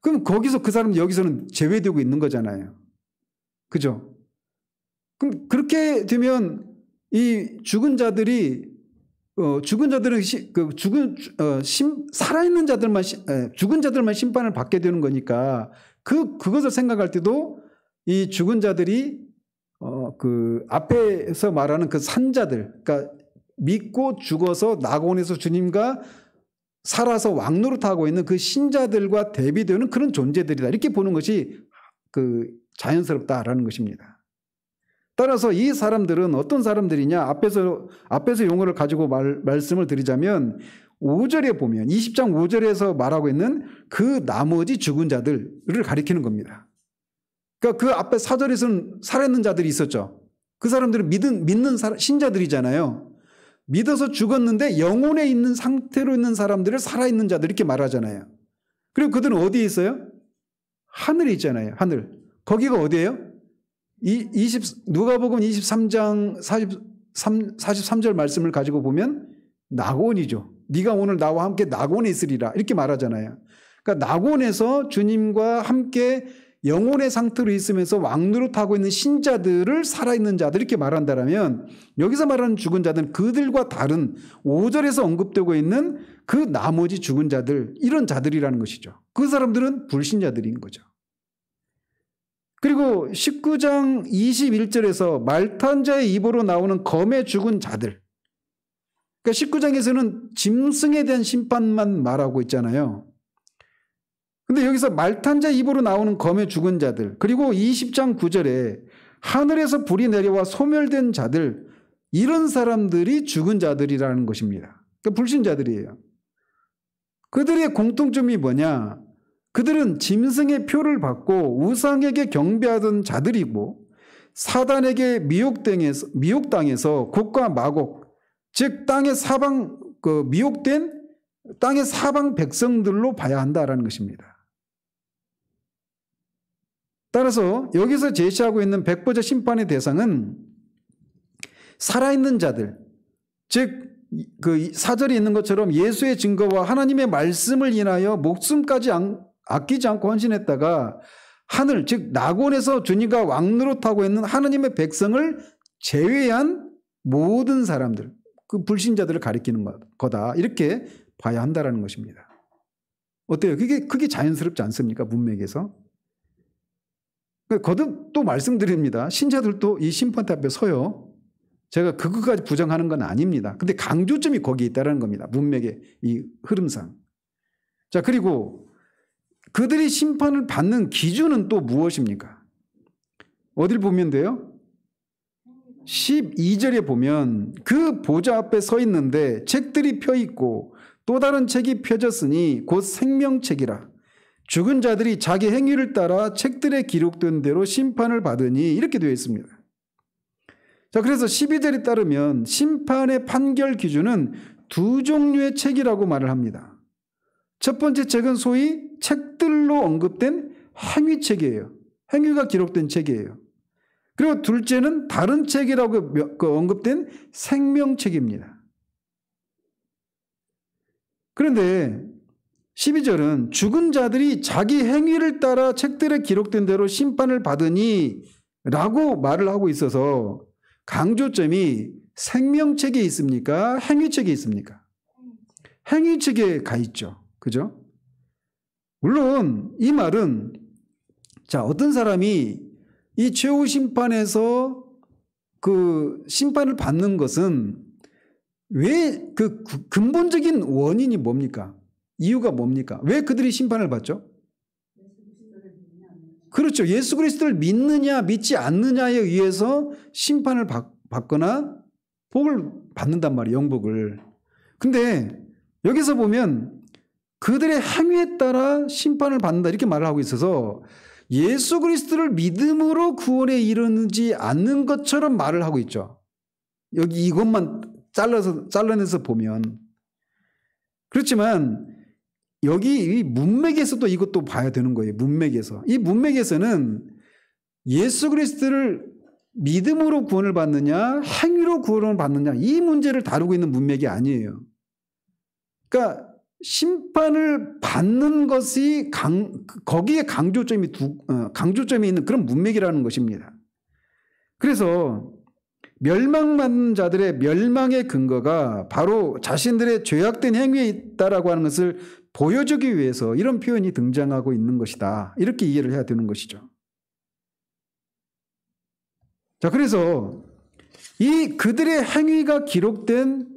그럼 거기서 그 사람 여기서는 제외되고 있는 거잖아요. 그죠? 그럼 그렇게 되면 이 죽은 자들은 살아있는 자들만 죽은 자들만 심판을 받게 되는 거니까 그것을 생각할 때도 이 죽은 자들이 그 앞에서 말하는 그 산자들, 그러니까 믿고 죽어서 낙원에서 주님과 살아서 왕노릇하고 있는 그 신자들과 대비되는 그런 존재들이다. 이렇게 보는 것이 그 자연스럽다라는 것입니다. 따라서 이 사람들은 어떤 사람들이냐? 앞에서 용어를 가지고 말씀을 드리자면 5절에 보면 20장 5절에서 말하고 있는 그 나머지 죽은 자들을 가리키는 겁니다. 그러니까 그 앞에 4절에서는 살아있는 자들이 있었죠. 그 사람들은 믿는 신자들이잖아요. 믿어서 죽었는데 영혼에 있는 상태로 있는 사람들을 살아있는 자들 이렇게 말하잖아요. 그리고 그들은 어디에 있어요? 하늘에 있잖아요. 하늘. 거기가 어디예요? 누가복음 23장 43절 말씀을 가지고 보면 낙원이죠. 네가 오늘 나와 함께 낙원에 있으리라 이렇게 말하잖아요. 그러니까 낙원에서 주님과 함께 영혼의 상태로 있으면서 왕노릇하고 있는 신자들을 살아있는 자들 이렇게 말한다면 여기서 말하는 죽은 자들은 그들과 다른 5절에서 언급되고 있는 그 나머지 죽은 자들 이런 자들이라는 것이죠. 그 사람들은 불신자들인 거죠. 그리고 19장 21절에서 말탄 자의 입으로 나오는 검에 죽은 자들. 그러니까 19장에서는 짐승에 대한 심판만 말하고 있잖아요. 근데 여기서 말탄 자 입으로 나오는 검에 죽은 자들, 그리고 20장 9절에 하늘에서 불이 내려와 소멸된 자들, 이런 사람들이 죽은 자들이라는 것입니다. 그러니까 불신자들이에요. 그들의 공통점이 뭐냐? 그들은 짐승의 표를 받고 우상에게 경배하던 자들이고 사단에게 미혹당해서 곡과 마곡, 즉 땅의 미혹된 땅의 사방 백성들로 봐야 한다라는 것입니다. 따라서 여기서 제시하고 있는 백보자 심판의 대상은 살아있는 자들, 즉 그 4절에 있는 것처럼 예수의 증거와 하나님의 말씀을 인하여 목숨까지 아끼지 않고 헌신했다가 하늘, 즉 낙원에서 주님과 왕노릇하고 있는 하나님의 백성을 제외한 모든 사람들, 그 불신자들을 가리키는 거다. 이렇게 봐야 한다라는 것입니다. 어때요? 그게 자연스럽지 않습니까? 문맥에서. 거듭 또 말씀드립니다. 신자들도 이 심판대 앞에 서요. 제가 그것까지 부정하는 건 아닙니다. 근데 강조점이 거기에 있다는 겁니다. 문맥의 이 흐름상. 자, 그리고 그들이 심판을 받는 기준은 또 무엇입니까? 어딜 보면 돼요? 12절에 보면 그 보좌 앞에 서 있는데 책들이 펴 있고 또 다른 책이 펴졌으니 곧 생명책이라. 죽은 자들이 자기 행위를 따라 책들에 기록된 대로 심판을 받으니 이렇게 되어 있습니다. 자, 그래서 12절에 따르면 심판의 판결 기준은 두 종류의 책이라고 말을 합니다. 첫 번째 책은 소위 책들로 언급된 행위책이에요. 행위가 기록된 책이에요. 그리고 둘째는 다른 책이라고 언급된 생명책입니다. 그런데 12절은 죽은 자들이 자기 행위를 따라 책들에 기록된 대로 심판을 받으니 라고 말을 하고 있어서 강조점이 생명책에 있습니까? 행위책에 있습니까? 행위책에 가 있죠. 그죠? 물론 이 말은 자, 어떤 사람이 이 최후 심판에서 그 심판을 받는 것은 왜 그 근본적인 원인이 뭡니까? 이유가 뭡니까? 왜 그들이 심판을 받죠? 그렇죠. 예수 그리스도를 믿느냐 믿지 않느냐에 의해서 심판을 받거나 복을 받는단 말이에요. 영복을. 근데 여기서 보면 그들의 행위에 따라 심판을 받는다 이렇게 말을 하고 있어서 예수 그리스도를 믿음으로 구원에 이르지 않는 것처럼 말을 하고 있죠. 여기 이것만 잘라내서 보면. 그렇지만 여기 이 문맥에서도 이것도 봐야 되는 거예요. 문맥에서. 이 문맥에서는 예수 그리스도를 믿음으로 구원을 받느냐 행위로 구원을 받느냐 이 문제를 다루고 있는 문맥이 아니에요. 그러니까 심판을 받는 것이 거기에 강조점이 있는 그런 문맥이라는 것입니다. 그래서 멸망받는 자들의 멸망의 근거가 바로 자신들의 죄악된 행위에 있다라고 하는 것을 보여주기 위해서 이런 표현이 등장하고 있는 것이다. 이렇게 이해를 해야 되는 것이죠. 자, 그래서 이 그들의 행위가 기록된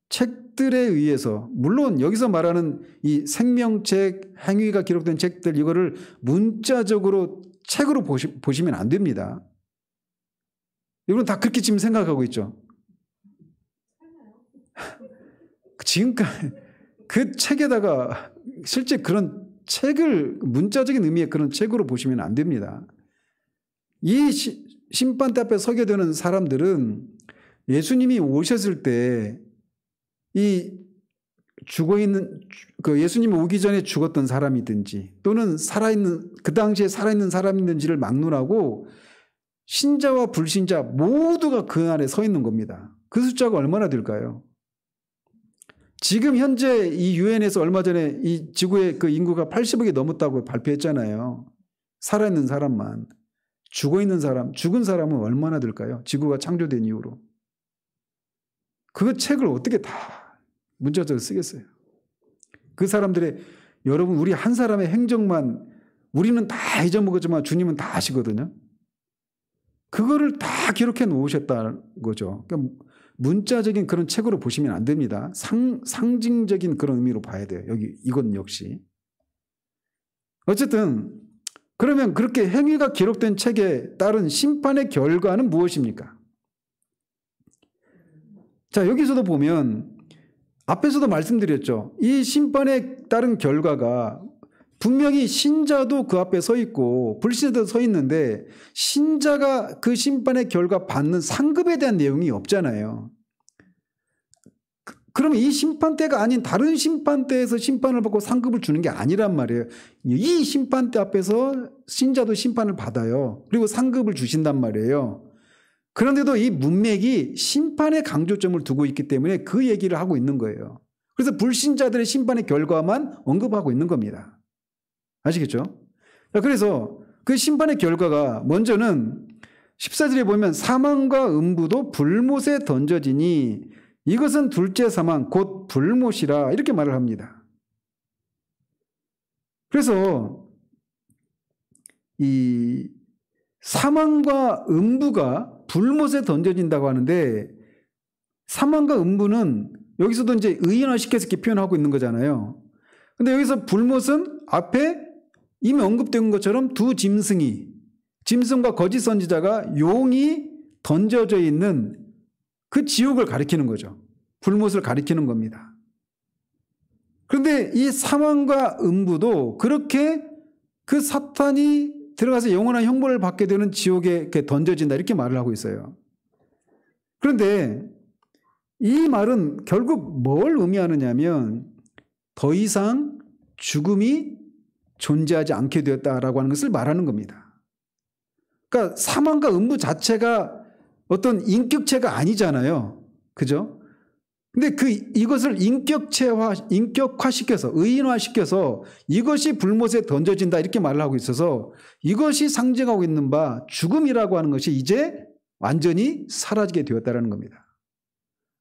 책들에 의해서, 물론 여기서 말하는 이 생명책, 행위가 기록된 책들, 이거를 문자적으로 책으로 보시면 안 됩니다. 여러분 다 그렇게 지금 생각하고 있죠. 지금까지 그 책에다가 실제 그런 책을 문자적인 의미의 그런 책으로 보시면 안 됩니다. 이 심판대 앞에 서게 되는 사람들은 예수님이 오셨을 때 이 죽어있는 그 예수님이 오기 전에 죽었던 사람이든지 또는 살아있는 그 당시에 살아있는 사람이든지를 막론하고 신자와 불신자 모두가 그 안에 서 있는 겁니다. 그 숫자가 얼마나 될까요? 지금 현재 이 유엔에서 얼마 전에 이 지구의 그 인구가 80억이 넘었다고 발표했잖아요. 살아있는 사람만. 죽어있는 사람, 죽은 사람은 얼마나 될까요? 지구가 창조된 이후로. 그 책을 어떻게 다 문자적으로 쓰겠어요? 그 사람들의, 여러분 우리 한 사람의 행적만 우리는 다 잊어먹었지만 주님은 다 아시거든요. 그거를 다 기록해 놓으셨다는 거죠. 그러니까 문자적인 그런 책으로 보시면 안 됩니다. 상징적인 그런 의미로 봐야 돼요. 여기 이건 역시. 어쨌든 그러면 그렇게 행위가 기록된 책에 따른 심판의 결과는 무엇입니까? 자, 여기서도 보면 앞에서도 말씀드렸죠. 이 심판에 따른 결과가 분명히 신자도 그 앞에 서 있고 불신자도 서 있는데 신자가 그 심판의 결과 받는 상급에 대한 내용이 없잖아요. 그러면 이 심판대가 아닌 다른 심판대에서 심판을 받고 상급을 주는 게 아니란 말이에요. 이 심판대 앞에서 신자도 심판을 받아요. 그리고 상급을 주신단 말이에요. 그런데도 이 문맥이 심판의 강조점을 두고 있기 때문에 그 얘기를 하고 있는 거예요. 그래서 불신자들의 심판의 결과만 언급하고 있는 겁니다. 아시겠죠? 그래서 그 심판의 결과가 먼저는 14절에 보면 사망과 음부도 불못에 던져지니 이것은 둘째 사망 곧 불못이라 이렇게 말을 합니다. 그래서 이 사망과 음부가 불못에 던져진다고 하는데 사망과 음부는 여기서도 이제 의인화시켜서 이렇게 표현하고 있는 거잖아요. 근데 여기서 불못은 앞에 이미 언급된 것처럼 두 짐승과 거짓 선지자가 용이 던져져 있는 그 지옥을 가리키는 거죠. 불못을 가리키는 겁니다. 그런데 이 사망과 음부도 그렇게 그 사탄이 들어가서 영원한 형벌을 받게 되는 지옥에 이렇게 던져진다 이렇게 말을 하고 있어요. 그런데 이 말은 결국 뭘 의미하느냐면 더 이상 죽음이 존재하지 않게 되었다라고 하는 것을 말하는 겁니다. 그러니까 사망과 음부 자체가 어떤 인격체가 아니잖아요. 그죠? 근데 이것을 인격화시켜서 의인화시켜서 이것이 불못에 던져진다 이렇게 말을 하고 있어서 이것이 상징하고 있는 바 죽음이라고 하는 것이 이제 완전히 사라지게 되었다는 겁니다.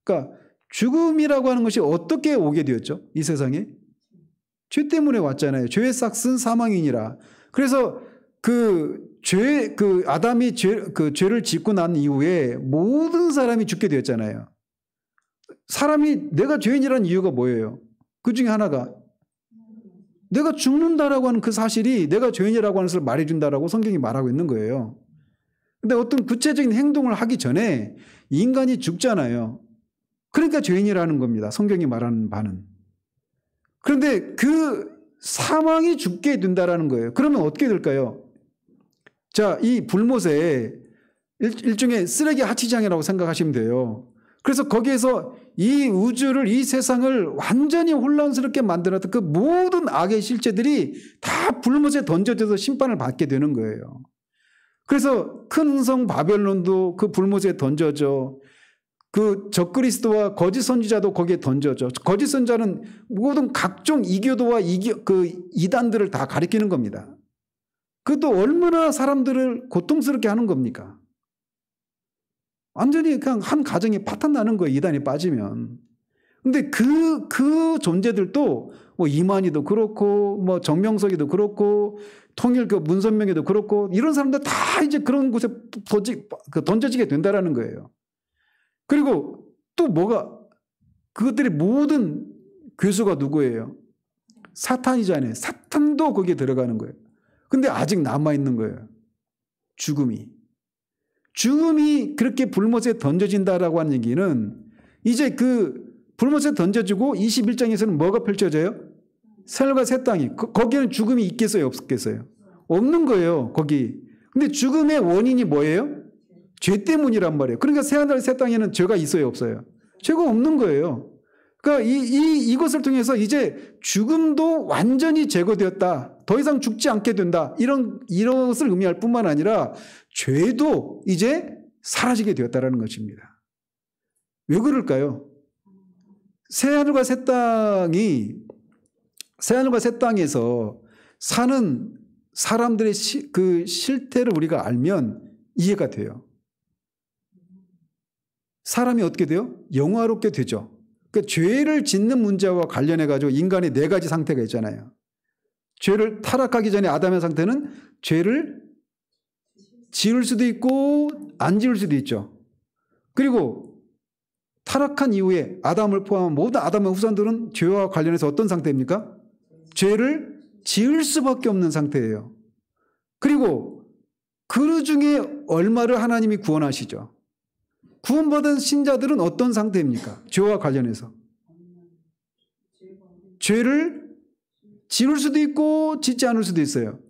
그러니까 죽음이라고 하는 것이 어떻게 오게 되었죠? 이 세상에? 죄 때문에 왔잖아요. 죄의 싹은 사망이니라. 그래서 아담이 죄를 짓고 난 이후에 모든 사람이 죽게 되었잖아요. 사람이 내가 죄인이라는 이유가 뭐예요? 그 중에 하나가 내가 죽는다라고 하는 그 사실이 내가 죄인이라고 하는 것을 말해준다라고 성경이 말하고 있는 거예요. 근데 어떤 구체적인 행동을 하기 전에 인간이 죽잖아요. 그러니까 죄인이라는 겁니다. 성경이 말하는 바는. 그런데 그 사망이 죽게 된다라는 거예요. 그러면 어떻게 될까요? 자, 이 불못에 일종의 쓰레기 하치장이라고 생각하시면 돼요. 그래서 거기에서 이 우주를, 이 세상을 완전히 혼란스럽게 만들었던 그 모든 악의 실체들이 다 불못에 던져져서 심판을 받게 되는 거예요. 그래서 큰 성 바벨론도 그 불못에 던져져, 그 적그리스도와 거짓 선지자도 거기에 던져져. 거짓 선지자는 모든 각종 이교도와 그 이단들을 다 가리키는 겁니다. 그것도 얼마나 사람들을 고통스럽게 하는 겁니까? 완전히 그냥 한 가정이 파탄 나는 거예요, 이단에 빠지면. 근데 그 존재들도 뭐 이만희도 그렇고, 뭐 정명석이도 그렇고, 통일 그 문선명이도 그렇고, 이런 사람들 다 이제 그런 곳에 던져지게 된다라는 거예요. 그리고 또 그것들이 모든 괴수가 누구예요? 사탄이잖아요. 사탄도 거기에 들어가는 거예요. 근데 아직 남아있는 거예요. 죽음이 그렇게 불못에 던져진다라고 하는 얘기는 이제 그 불못에 던져지고 21장에서는 뭐가 펼쳐져요? 새하늘과 새 땅이. 거기에는 죽음이 있겠어요? 없겠어요? 없는 거예요. 거기. 근데 죽음의 원인이 뭐예요? 죄 때문이란 말이에요. 그러니까 새하늘 새 땅에는 죄가 있어요? 없어요? 죄가 없는 거예요. 그러니까 이것을 통해서 이제 죽음도 완전히 제거되었다. 더 이상 죽지 않게 된다. 이런 것을 의미할 뿐만 아니라 죄도 이제 사라지게 되었다라는 것입니다. 왜 그럴까요? 새하늘과 새 땅에서 사는 사람들의 그 실태를 우리가 알면 이해가 돼요. 사람이 어떻게 돼요? 영화롭게 되죠. 그러니까 죄를 짓는 문제와 관련해 가지고 인간의 네 가지 상태가 있잖아요. 죄를 타락하기 전에 아담의 상태는 죄를 지을 수도 있고 안 지을 수도 있죠. 그리고 타락한 이후에 아담을 포함한 모든 아담의 후손들은 죄와 관련해서 어떤 상태입니까? 죄를 지을 수밖에 없는 상태예요. 그리고 그 중에 얼마를 하나님이 구원하시죠. 구원받은 신자들은 어떤 상태입니까? 죄와 관련해서. 죄를 지을 수도 있고 짓지 않을 수도 있어요.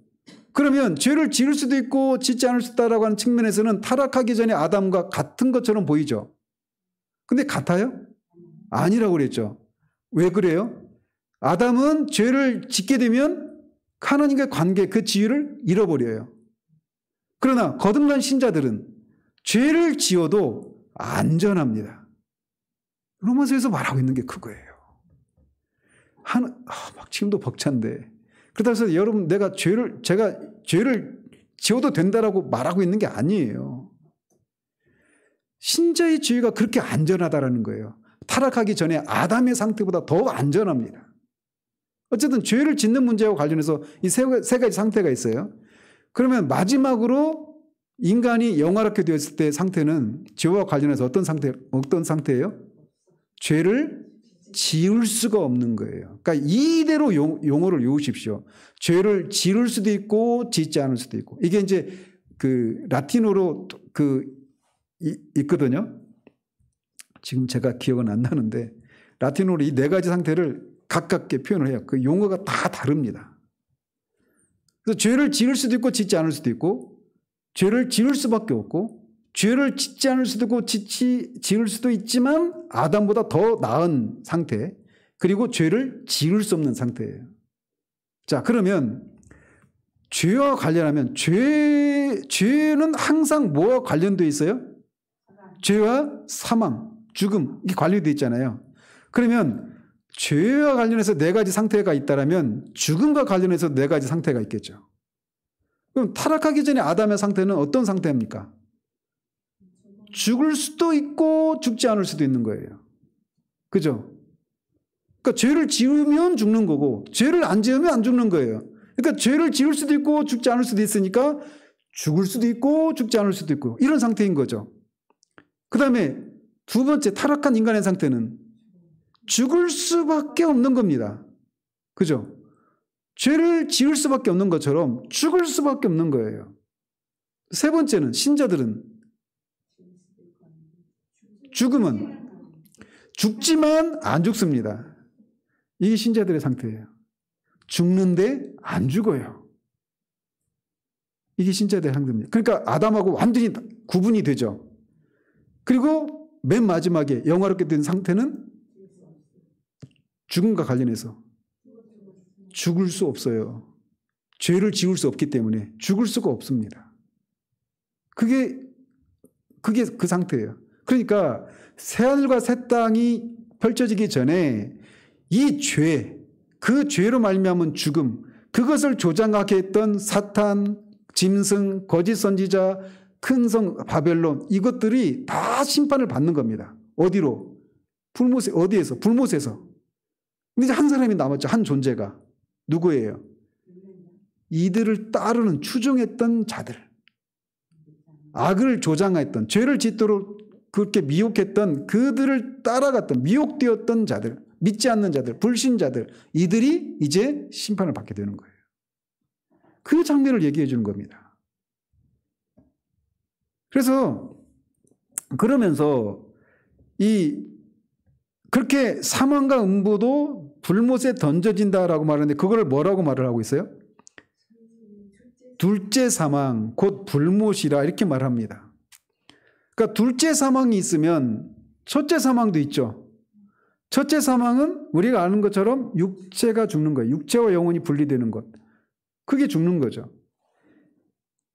그러면 죄를 지을 수도 있고 짓지 않을 수 있다라고 하는 측면에서는 타락하기 전에 아담과 같은 것처럼 보이죠. 근데 같아요? 아니라고 그랬죠. 왜 그래요? 아담은 죄를 짓게 되면 하나님과의 관계, 그 지위를 잃어버려요. 그러나 거듭난 신자들은 죄를 지어도 안전합니다. 로마서에서 말하고 있는 게 그거예요. 막 지금도 벅찬데. 그렇다고 해서 여러분 제가 죄를 지어도 된다라고 말하고 있는 게 아니에요. 신자의 지위가 그렇게 안전하다라는 거예요. 타락하기 전에 아담의 상태보다 더 안전합니다. 어쨌든 죄를 짓는 문제와 관련해서 이 세 가지 상태가 있어요. 그러면 마지막으로 인간이 영화롭게 되었을 때 상태는 죄와 관련해서 어떤 상태예요? 죄를 지을 수가 없는 거예요. 그러니까 이대로 용어를 외우십시오. 죄를 지을 수도 있고 짓지 않을 수도 있고. 이게 이제 그 라틴어로 있거든요. 지금 제가 기억은 안 나는데 라틴어로 이 네 가지 상태를 가깝게 표현을 해요. 그 용어가 다 다릅니다. 그래서 죄를 지을 수도 있고 짓지 않을 수도 있고, 죄를 지을 수밖에 없고, 죄를 짓지 않을 수도 있고 지을 수도 있지만 아담보다 더 나은 상태, 그리고 죄를 지을 수 없는 상태예요. 자, 그러면 죄와 관련하면 죄는 항상 뭐와 관련되어 있어요? 죄와 사망, 죽음, 이게 관련되어 있잖아요. 그러면 죄와 관련해서 네 가지 상태가 있다면 죽음과 관련해서 네 가지 상태가 있겠죠. 그럼 타락하기 전에 아담의 상태는 어떤 상태입니까? 죽을 수도 있고 죽지 않을 수도 있는 거예요. 그죠? 그러니까 죄를 지으면 죽는 거고 죄를 안 지으면 안 죽는 거예요. 그러니까 죄를 지을 수도 있고 죽지 않을 수도 있으니까 죽을 수도 있고 죽지 않을 수도 있고 이런 상태인 거죠. 그 다음에 두 번째 타락한 인간의 상태는 죽을 수밖에 없는 겁니다. 그죠? 죄를 지을 수밖에 없는 것처럼 죽을 수밖에 없는 거예요. 세 번째는 신자들은 죽음은 죽지만 안 죽습니다. 이게 신자들의 상태예요. 죽는데 안 죽어요. 이게 신자들의 상태입니다. 그러니까 아담하고 완전히 구분이 되죠. 그리고 맨 마지막에 영화롭게 된 상태는 죽음과 관련해서 죽을 수 없어요. 죄를 지을 수 없기 때문에 죽을 수가 없습니다. 그게 그 상태예요. 그러니까 새하늘과 새 땅이 펼쳐지기 전에 이 죄, 그 죄로 말미암은 죽음, 그것을 조장하게 했던 사탄, 짐승, 거짓 선지자, 큰 성 바벨론, 이것들이 다 심판을 받는 겁니다. 어디로? 어디에서? 불못에서. 근데 이제 한 사람이 남았죠. 한 존재가. 누구예요? 이들을 따르는 추종했던 자들. 악을 조장했던, 죄를 짓도록 그렇게 미혹했던 그들을 따라갔던, 미혹되었던 자들, 믿지 않는 자들, 불신자들, 이들이 이제 심판을 받게 되는 거예요. 그 장면을 얘기해 주는 겁니다. 그래서 그러면서 그렇게 사망과 음부도 불못에 던져진다라고 말하는데 그걸 뭐라고 말을 하고 있어요? 둘째 사망 곧 불못이라 이렇게 말합니다. 그러니까 둘째 사망이 있으면 첫째 사망도 있죠. 첫째 사망은 우리가 아는 것처럼 육체가 죽는 거예요. 육체와 영혼이 분리되는 것. 그게 죽는 거죠.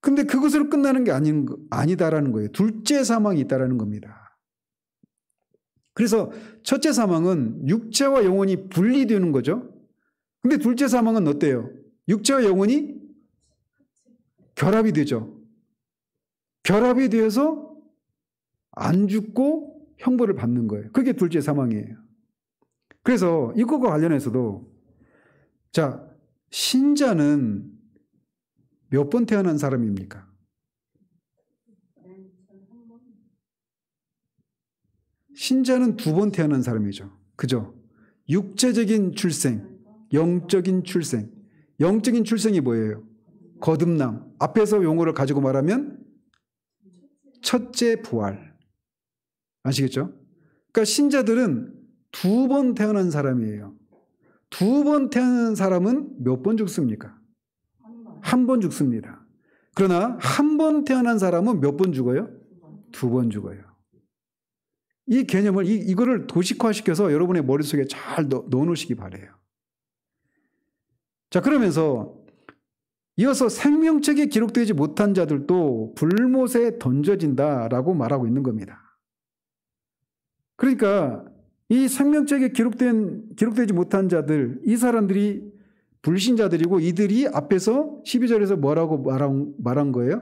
근데 그것으로 끝나는 게 아니다라는 거예요. 둘째 사망이 있다라는 겁니다. 그래서 첫째 사망은 육체와 영혼이 분리되는 거죠. 근데 둘째 사망은 어때요? 육체와 영혼이 결합이 되죠. 결합이 되어서 안 죽고 형벌을 받는 거예요. 그게 둘째 사망이에요. 그래서 이것과 관련해서도 자, 신자는 몇 번 태어난 사람입니까? 신자는 2번 태어난 사람이죠. 그죠? 육체적인 출생, 영적인 출생. 영적인 출생이 뭐예요? 거듭남. 앞에서 용어를 가지고 말하면 첫째 부활. 아시겠죠? 그러니까 신자들은 2번 태어난 사람이에요. 2번 태어난 사람은 몇 번 죽습니까? 1번 죽습니다. 그러나 1번 태어난 사람은 몇 번 죽어요? 2번 죽어요. 이 개념을 이거를 도식화시켜서 여러분의 머릿속에 잘 넣어놓으시기 바라요. 자, 그러면서 이어서 생명책에 기록되지 못한 자들도 불못에 던져진다라고 말하고 있는 겁니다. 그러니까 이 생명책에 기록되지 못한 자들, 이 사람들이 불신자들이고 이들이 앞에서 12절에서 뭐라고 말한 거예요?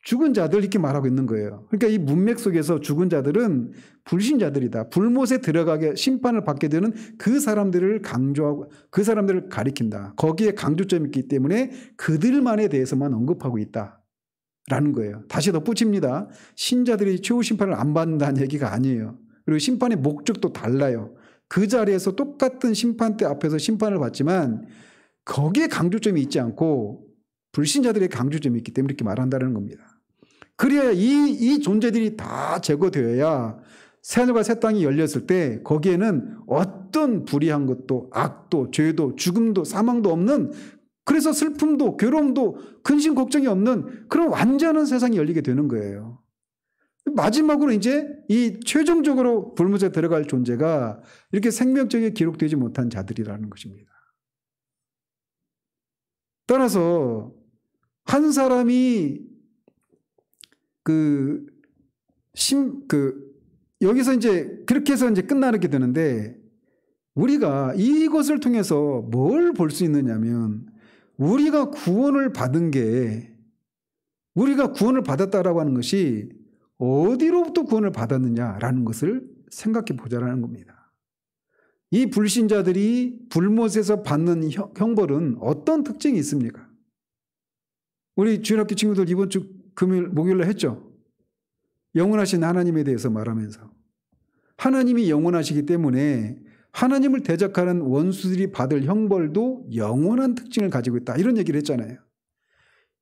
죽은 자들 이렇게 말하고 있는 거예요. 그러니까 이 문맥 속에서 죽은 자들은 불신자들이다. 불못에 들어가게 심판을 받게 되는 그 사람들을 강조하고 그 사람들을 가리킨다. 거기에 강조점이 있기 때문에 그들만에 대해서만 언급하고 있다라는 거예요. 다시 덧붙입니다. 신자들이 최후 심판을 안 받는다는 얘기가 아니에요. 그리고 심판의 목적도 달라요. 그 자리에서 똑같은 심판대 앞에서 심판을 받지만 거기에 강조점이 있지 않고 불신자들의 강조점이 있기 때문에 이렇게 말한다는 겁니다. 그래야 이 존재들이 다 제거되어야 새하늘과 새 땅이 열렸을 때 거기에는 어떤 불의한 것도 악도 죄도 죽음도 사망도 없는, 그래서 슬픔도 괴로움도 근심 걱정이 없는 그런 완전한 세상이 열리게 되는 거예요. 마지막으로 이제 이 최종적으로 불못에 들어갈 존재가 이렇게 생명책에 기록되지 못한 자들이라는 것입니다. 따라서 한 사람이 여기서 이제 그렇게 해서 이제 끝나게 되는데, 우리가 이것을 통해서 뭘 볼 수 있느냐면, 우리가 구원을 받았다라고 하는 것이 어디로부터 구원을 받았느냐라는 것을 생각해 보자라는 겁니다. 이 불신자들이 불못에서 받는 형벌은 어떤 특징이 있습니까? 우리 주일학교 친구들 이번 주 목요일에 했죠. 영원하신 하나님에 대해서 말하면서 하나님이 영원하시기 때문에 하나님을 대적하는 원수들이 받을 형벌도 영원한 특징을 가지고 있다, 이런 얘기를 했잖아요.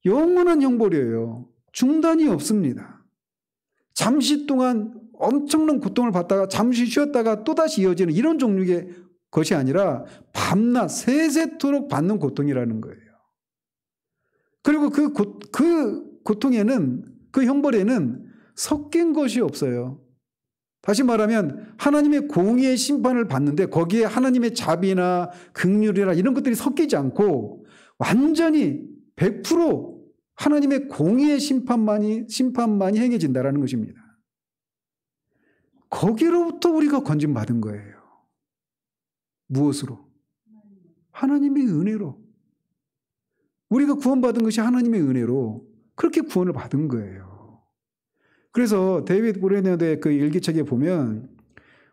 영원한 형벌이에요. 중단이 없습니다. 잠시 동안 엄청난 고통을 받다가 잠시 쉬었다가 또다시 이어지는 이런 종류의 것이 아니라 밤낮 세세토록 받는 고통이라는 거예요. 그리고 그 고통에는, 그 형벌에는 섞인 것이 없어요. 다시 말하면 하나님의 공의의 심판을 받는데 거기에 하나님의 자비나 긍휼이나 이런 것들이 섞이지 않고 완전히 100% 하나님의 공의의 심판만이 행해진다라는 것입니다. 거기로부터 우리가 건진받은 거예요. 무엇으로? 하나님의 은혜로. 우리가 구원받은 것이 하나님의 은혜로 그렇게 구원을 받은 거예요. 그래서 데이비드 브레너드의 그 일기책에 보면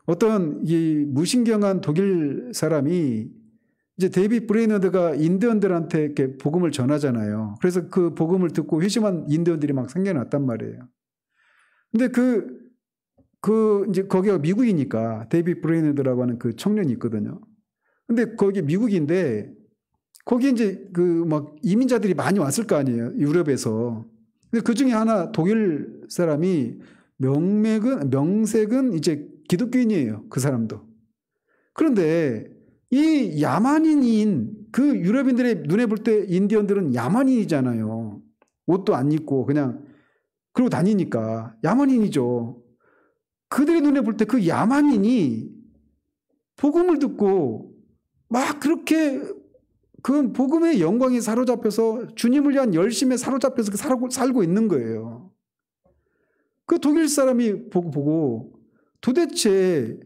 어떤 이 무신경한 독일 사람이 이제 데이비드 브레너드가 인디언들한테 이렇게 복음을 전하잖아요. 그래서 그 복음을 듣고 회심한 인디언들이 막 생겨났단 말이에요. 근데 이제 거기가 미국이니까 데이비드 브레너드라고 하는 그 청년이 있거든요. 근데 거기 미국인데 거기 이제 그 막 이민자들이 많이 왔을 거 아니에요. 유럽에서. 근데 그 중에 하나 독일 사람이 명색은 이제 기독교인이에요. 그 사람도. 그런데 이 야만인인 그 유럽인들의 눈에 볼 때 인디언들은 야만인이잖아요. 옷도 안 입고 그냥 그러고 다니니까 야만인이죠. 그들의 눈에 볼 때 그 야만인이 복음을 듣고 막 그렇게 그 복음의 영광에 사로잡혀서 주님을 위한 열심에 사로잡혀서 살고 있는 거예요. 그 독일 사람이 보고 도대체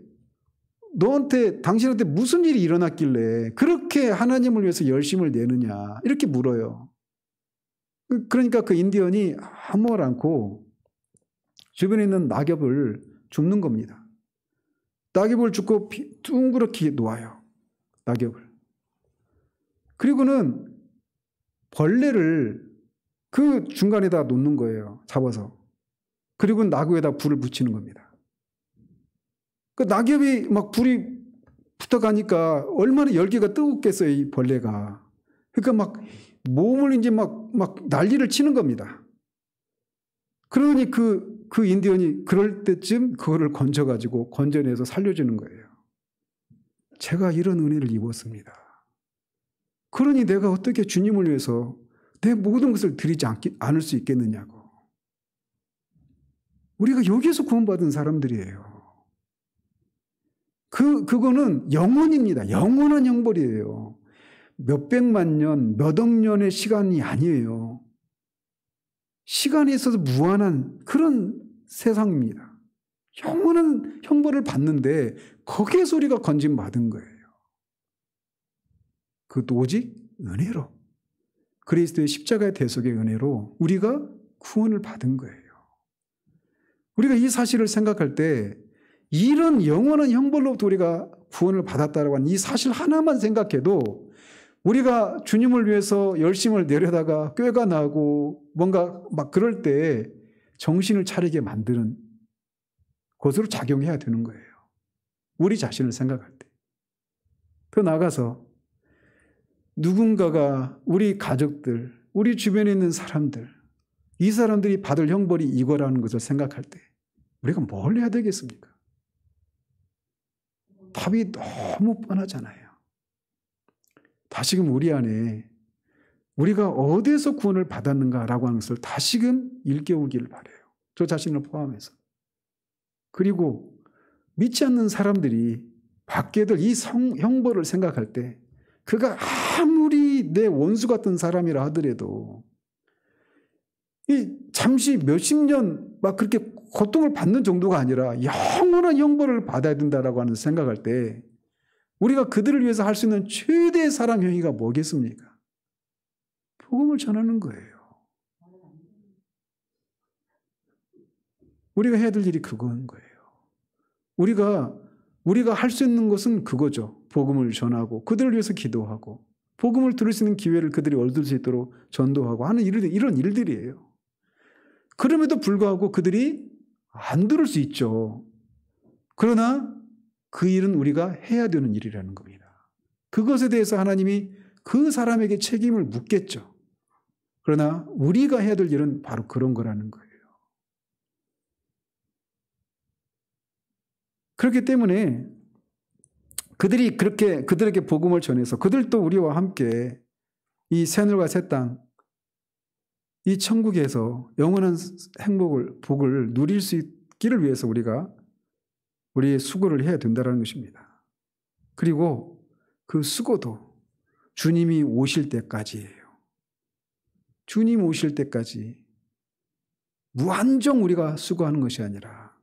당신한테 무슨 일이 일어났길래 그렇게 하나님을 위해서 열심을 내느냐 이렇게 물어요. 그러니까 그 인디언이 아무 말 않고 주변에 있는 낙엽을 줍는 겁니다. 낙엽을 줍고 둥그렇게 놓아요. 낙엽을. 그리고는 벌레를 그 중간에다 놓는 거예요. 잡아서. 그리고 나구에다 불을 붙이는 겁니다. 그 낙엽이 막 불이 붙어가니까 얼마나 열기가 뜨겁겠어요, 이 벌레가. 그러니까 막 몸을 이제 막 난리를 치는 겁니다. 그러니 그 인디언이 그럴 때쯤 그거를 건져내서 살려주는 거예요. 제가 이런 은혜를 입었습니다. 그러니 내가 어떻게 주님을 위해서 내 모든 것을 드리지 않을 수 있겠느냐고. 우리가 여기에서 구원받은 사람들이에요. 그거는 영원입니다. 영원한 형벌이에요. 몇백만 년, 몇억 년의 시간이 아니에요. 시간에 있어서 무한한 그런 세상입니다. 영원한 형벌을 받는데 거기에서 우리가 건진받은 거예요. 그것도 오직 은혜로. 그리스도의 십자가의 대속의 은혜로 우리가 구원을 받은 거예요. 우리가 이 사실을 생각할 때 이런 영원한 형벌로부터 우리가 구원을 받았다라고 하는 이 사실 하나만 생각해도 우리가 주님을 위해서 열심을 내려다가 꾀가 나고 뭔가 막 그럴 때 정신을 차리게 만드는 것으로 작용해야 되는 거예요. 우리 자신을 생각할 때. 더 나아가서 누군가가 우리 가족들, 우리 주변에 있는 사람들, 이 사람들이 받을 형벌이 이거라는 것을 생각할 때 우리가 뭘 해야 되겠습니까? 답이 너무 뻔하잖아요. 다시금 우리 안에 우리가 어디에서 구원을 받았는가라고 하는 것을 다시금 일깨우기를 바라요. 저 자신을 포함해서. 그리고 믿지 않는 사람들이 받게 될 이 형벌을 생각할 때 그가 아무리 내 원수 같은 사람이라 하더라도 이 잠시 몇십 년 막 그렇게 고통을 받는 정도가 아니라 영원한 형벌을 받아야 된다라고 하는 생각할 때 우리가 그들을 위해서 할 수 있는 최대의 사랑 행위가 뭐겠습니까? 복음을 전하는 거예요. 우리가 해야 될 일이 그건 거예요. 우리가 할 수 있는 것은 그거죠. 복음을 전하고 그들을 위해서 기도하고 복음을 들을 수 있는 기회를 그들이 얻을 수 있도록 전도하고 하는 이런 일들이에요. 그럼에도 불구하고 그들이 안 들을 수 있죠. 그러나 그 일은 우리가 해야 되는 일이라는 겁니다. 그것에 대해서 하나님이 그 사람에게 책임을 묻겠죠. 그러나 우리가 해야 될 일은 바로 그런 거라는 거예요. 그렇기 때문에 그들이 그렇게 그들에게 복음을 전해서 그들도 우리와 함께 이 새하늘과 새 땅, 이 천국에서 영원한 복을 누릴 수 있기를 위해서 우리가 우리의 수고를 해야 된다는 것입니다. 그리고 그 수고도 주님이 오실 때까지예요. 주님 오실 때까지 무한정 우리가 수고하는 것이 아니라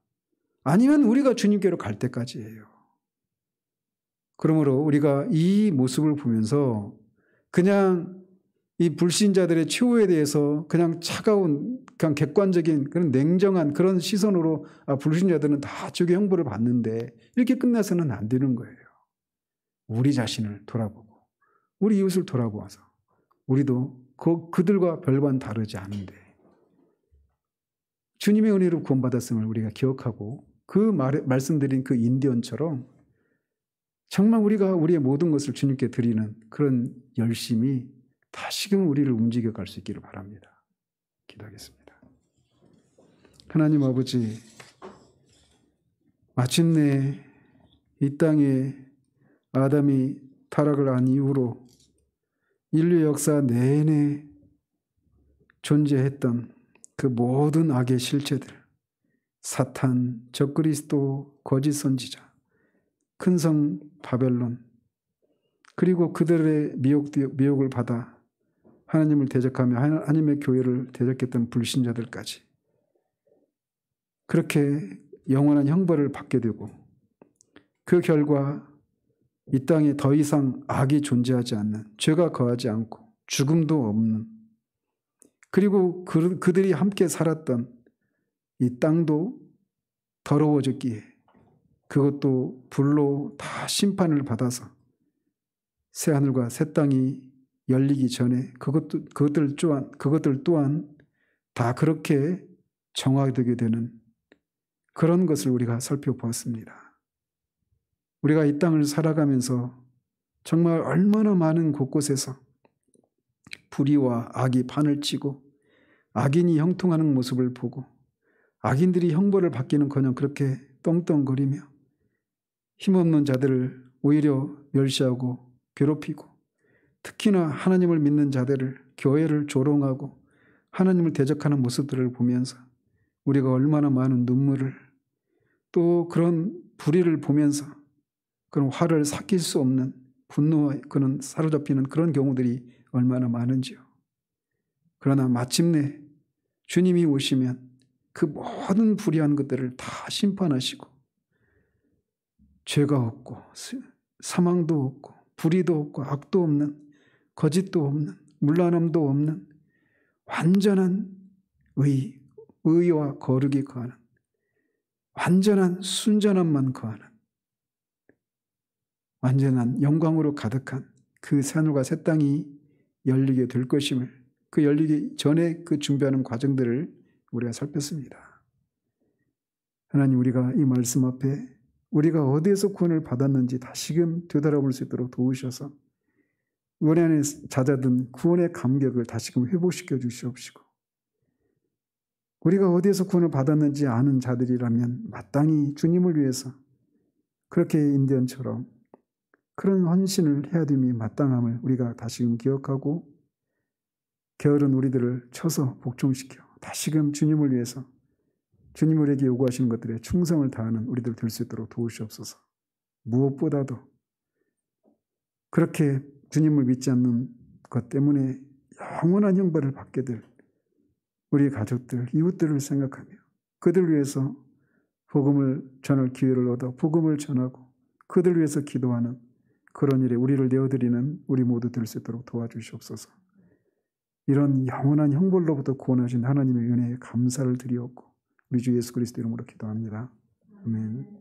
아니면 우리가 주님께로 갈 때까지예요. 그러므로 우리가 이 모습을 보면서 그냥 이 불신자들의 최후에 대해서 그냥 차가운, 그냥 객관적인 그런 냉정한 그런 시선으로 불신자들은 다 저게 형벌을 받는데 이렇게 끝나서는 안 되는 거예요. 우리 자신을 돌아보고 우리 이웃을 돌아보아서 우리도 그들과 별반 다르지 않은데 주님의 은혜로 구원받았음을 우리가 기억하고 그 말씀드린 그 인디언처럼 정말 우리가 우리의 모든 것을 주님께 드리는 그런 열심이 다시금 우리를 움직여 갈 수 있기를 바랍니다. 기도하겠습니다. 하나님 아버지, 마침내 이 땅에 아담이 타락을 한 이후로 인류 역사 내내 존재했던 그 모든 악의 실체들, 사탄, 적그리스도, 거짓 선지자, 큰성 바벨론, 그리고 그들의 미혹을 받아 하나님을 대적하며 하나님의 교회를 대적했던 불신자들까지 그렇게 영원한 형벌을 받게 되고 그 결과 이 땅에 더 이상 악이 존재하지 않는, 죄가 거하지 않고 죽음도 없는, 그리고 그들이 함께 살았던 이 땅도 더러워졌기에 그것도 불로 다 심판을 받아서 새하늘과 새 땅이 열리기 전에 그것들 또한 다 그렇게 정화되게 되는 그런 것을 우리가 살펴보았습니다. 우리가 이 땅을 살아가면서 정말 얼마나 많은 곳곳에서 불의와 악이 판을 치고 악인이 형통하는 모습을 보고 악인들이 형벌을 받기는커녕 그렇게 떵떵거리며 힘없는 자들을 오히려 멸시하고 괴롭히고 특히나 하나님을 믿는 자들을, 교회를 조롱하고 하나님을 대적하는 모습들을 보면서 우리가 얼마나 많은 눈물을, 또 그런 불의를 보면서 그런 화를 삭힐 수 없는 분노와 그런 사로잡히는 그런 경우들이 얼마나 많은지요. 그러나 마침내 주님이 오시면 그 모든 불의한 것들을 다 심판하시고 죄가 없고 사망도 없고 불의도 없고 악도 없는, 거짓도 없는, 문란함도 없는 완전한 의와 거룩이 거하는 완전한 순전함만 거하는 완전한 영광으로 가득한 그 새하늘과 새 땅이 열리게 될 것임을, 그 열리기 전에 그 준비하는 과정들을 우리가 살폈습니다. 하나님, 우리가 이 말씀 앞에 우리가 어디에서 구원을 받았는지 다시금 되돌아볼 수 있도록 도우셔서 우리 안에 잦아든 구원의 감격을 다시금 회복시켜 주시옵시고, 우리가 어디에서 구원을 받았는지 아는 자들이라면 마땅히 주님을 위해서 그렇게 인디언처럼 그런 헌신을 해야 됨이 마땅함을 우리가 다시금 기억하고 게으른 우리들을 쳐서 복종시켜 다시금 주님을 위해서 주님 우리에게 요구하시는 것들에 충성을 다하는 우리들 될 수 있도록 도우시옵소서. 무엇보다도 그렇게 주님을 믿지 않는 것 때문에 영원한 형벌을 받게 될 우리 가족들, 이웃들을 생각하며 그들 위해서 복음을 전할 기회를 얻어 복음을 전하고 그들 위해서 기도하는 그런 일에 우리를 내어드리는 우리 모두 될 수 있도록 도와주시옵소서. 이런 영원한 형벌로부터 구원하신 하나님의 은혜에 감사를 드리옵고 우리 주 예수 그리스도 이름으로 기도합니다. 아멘.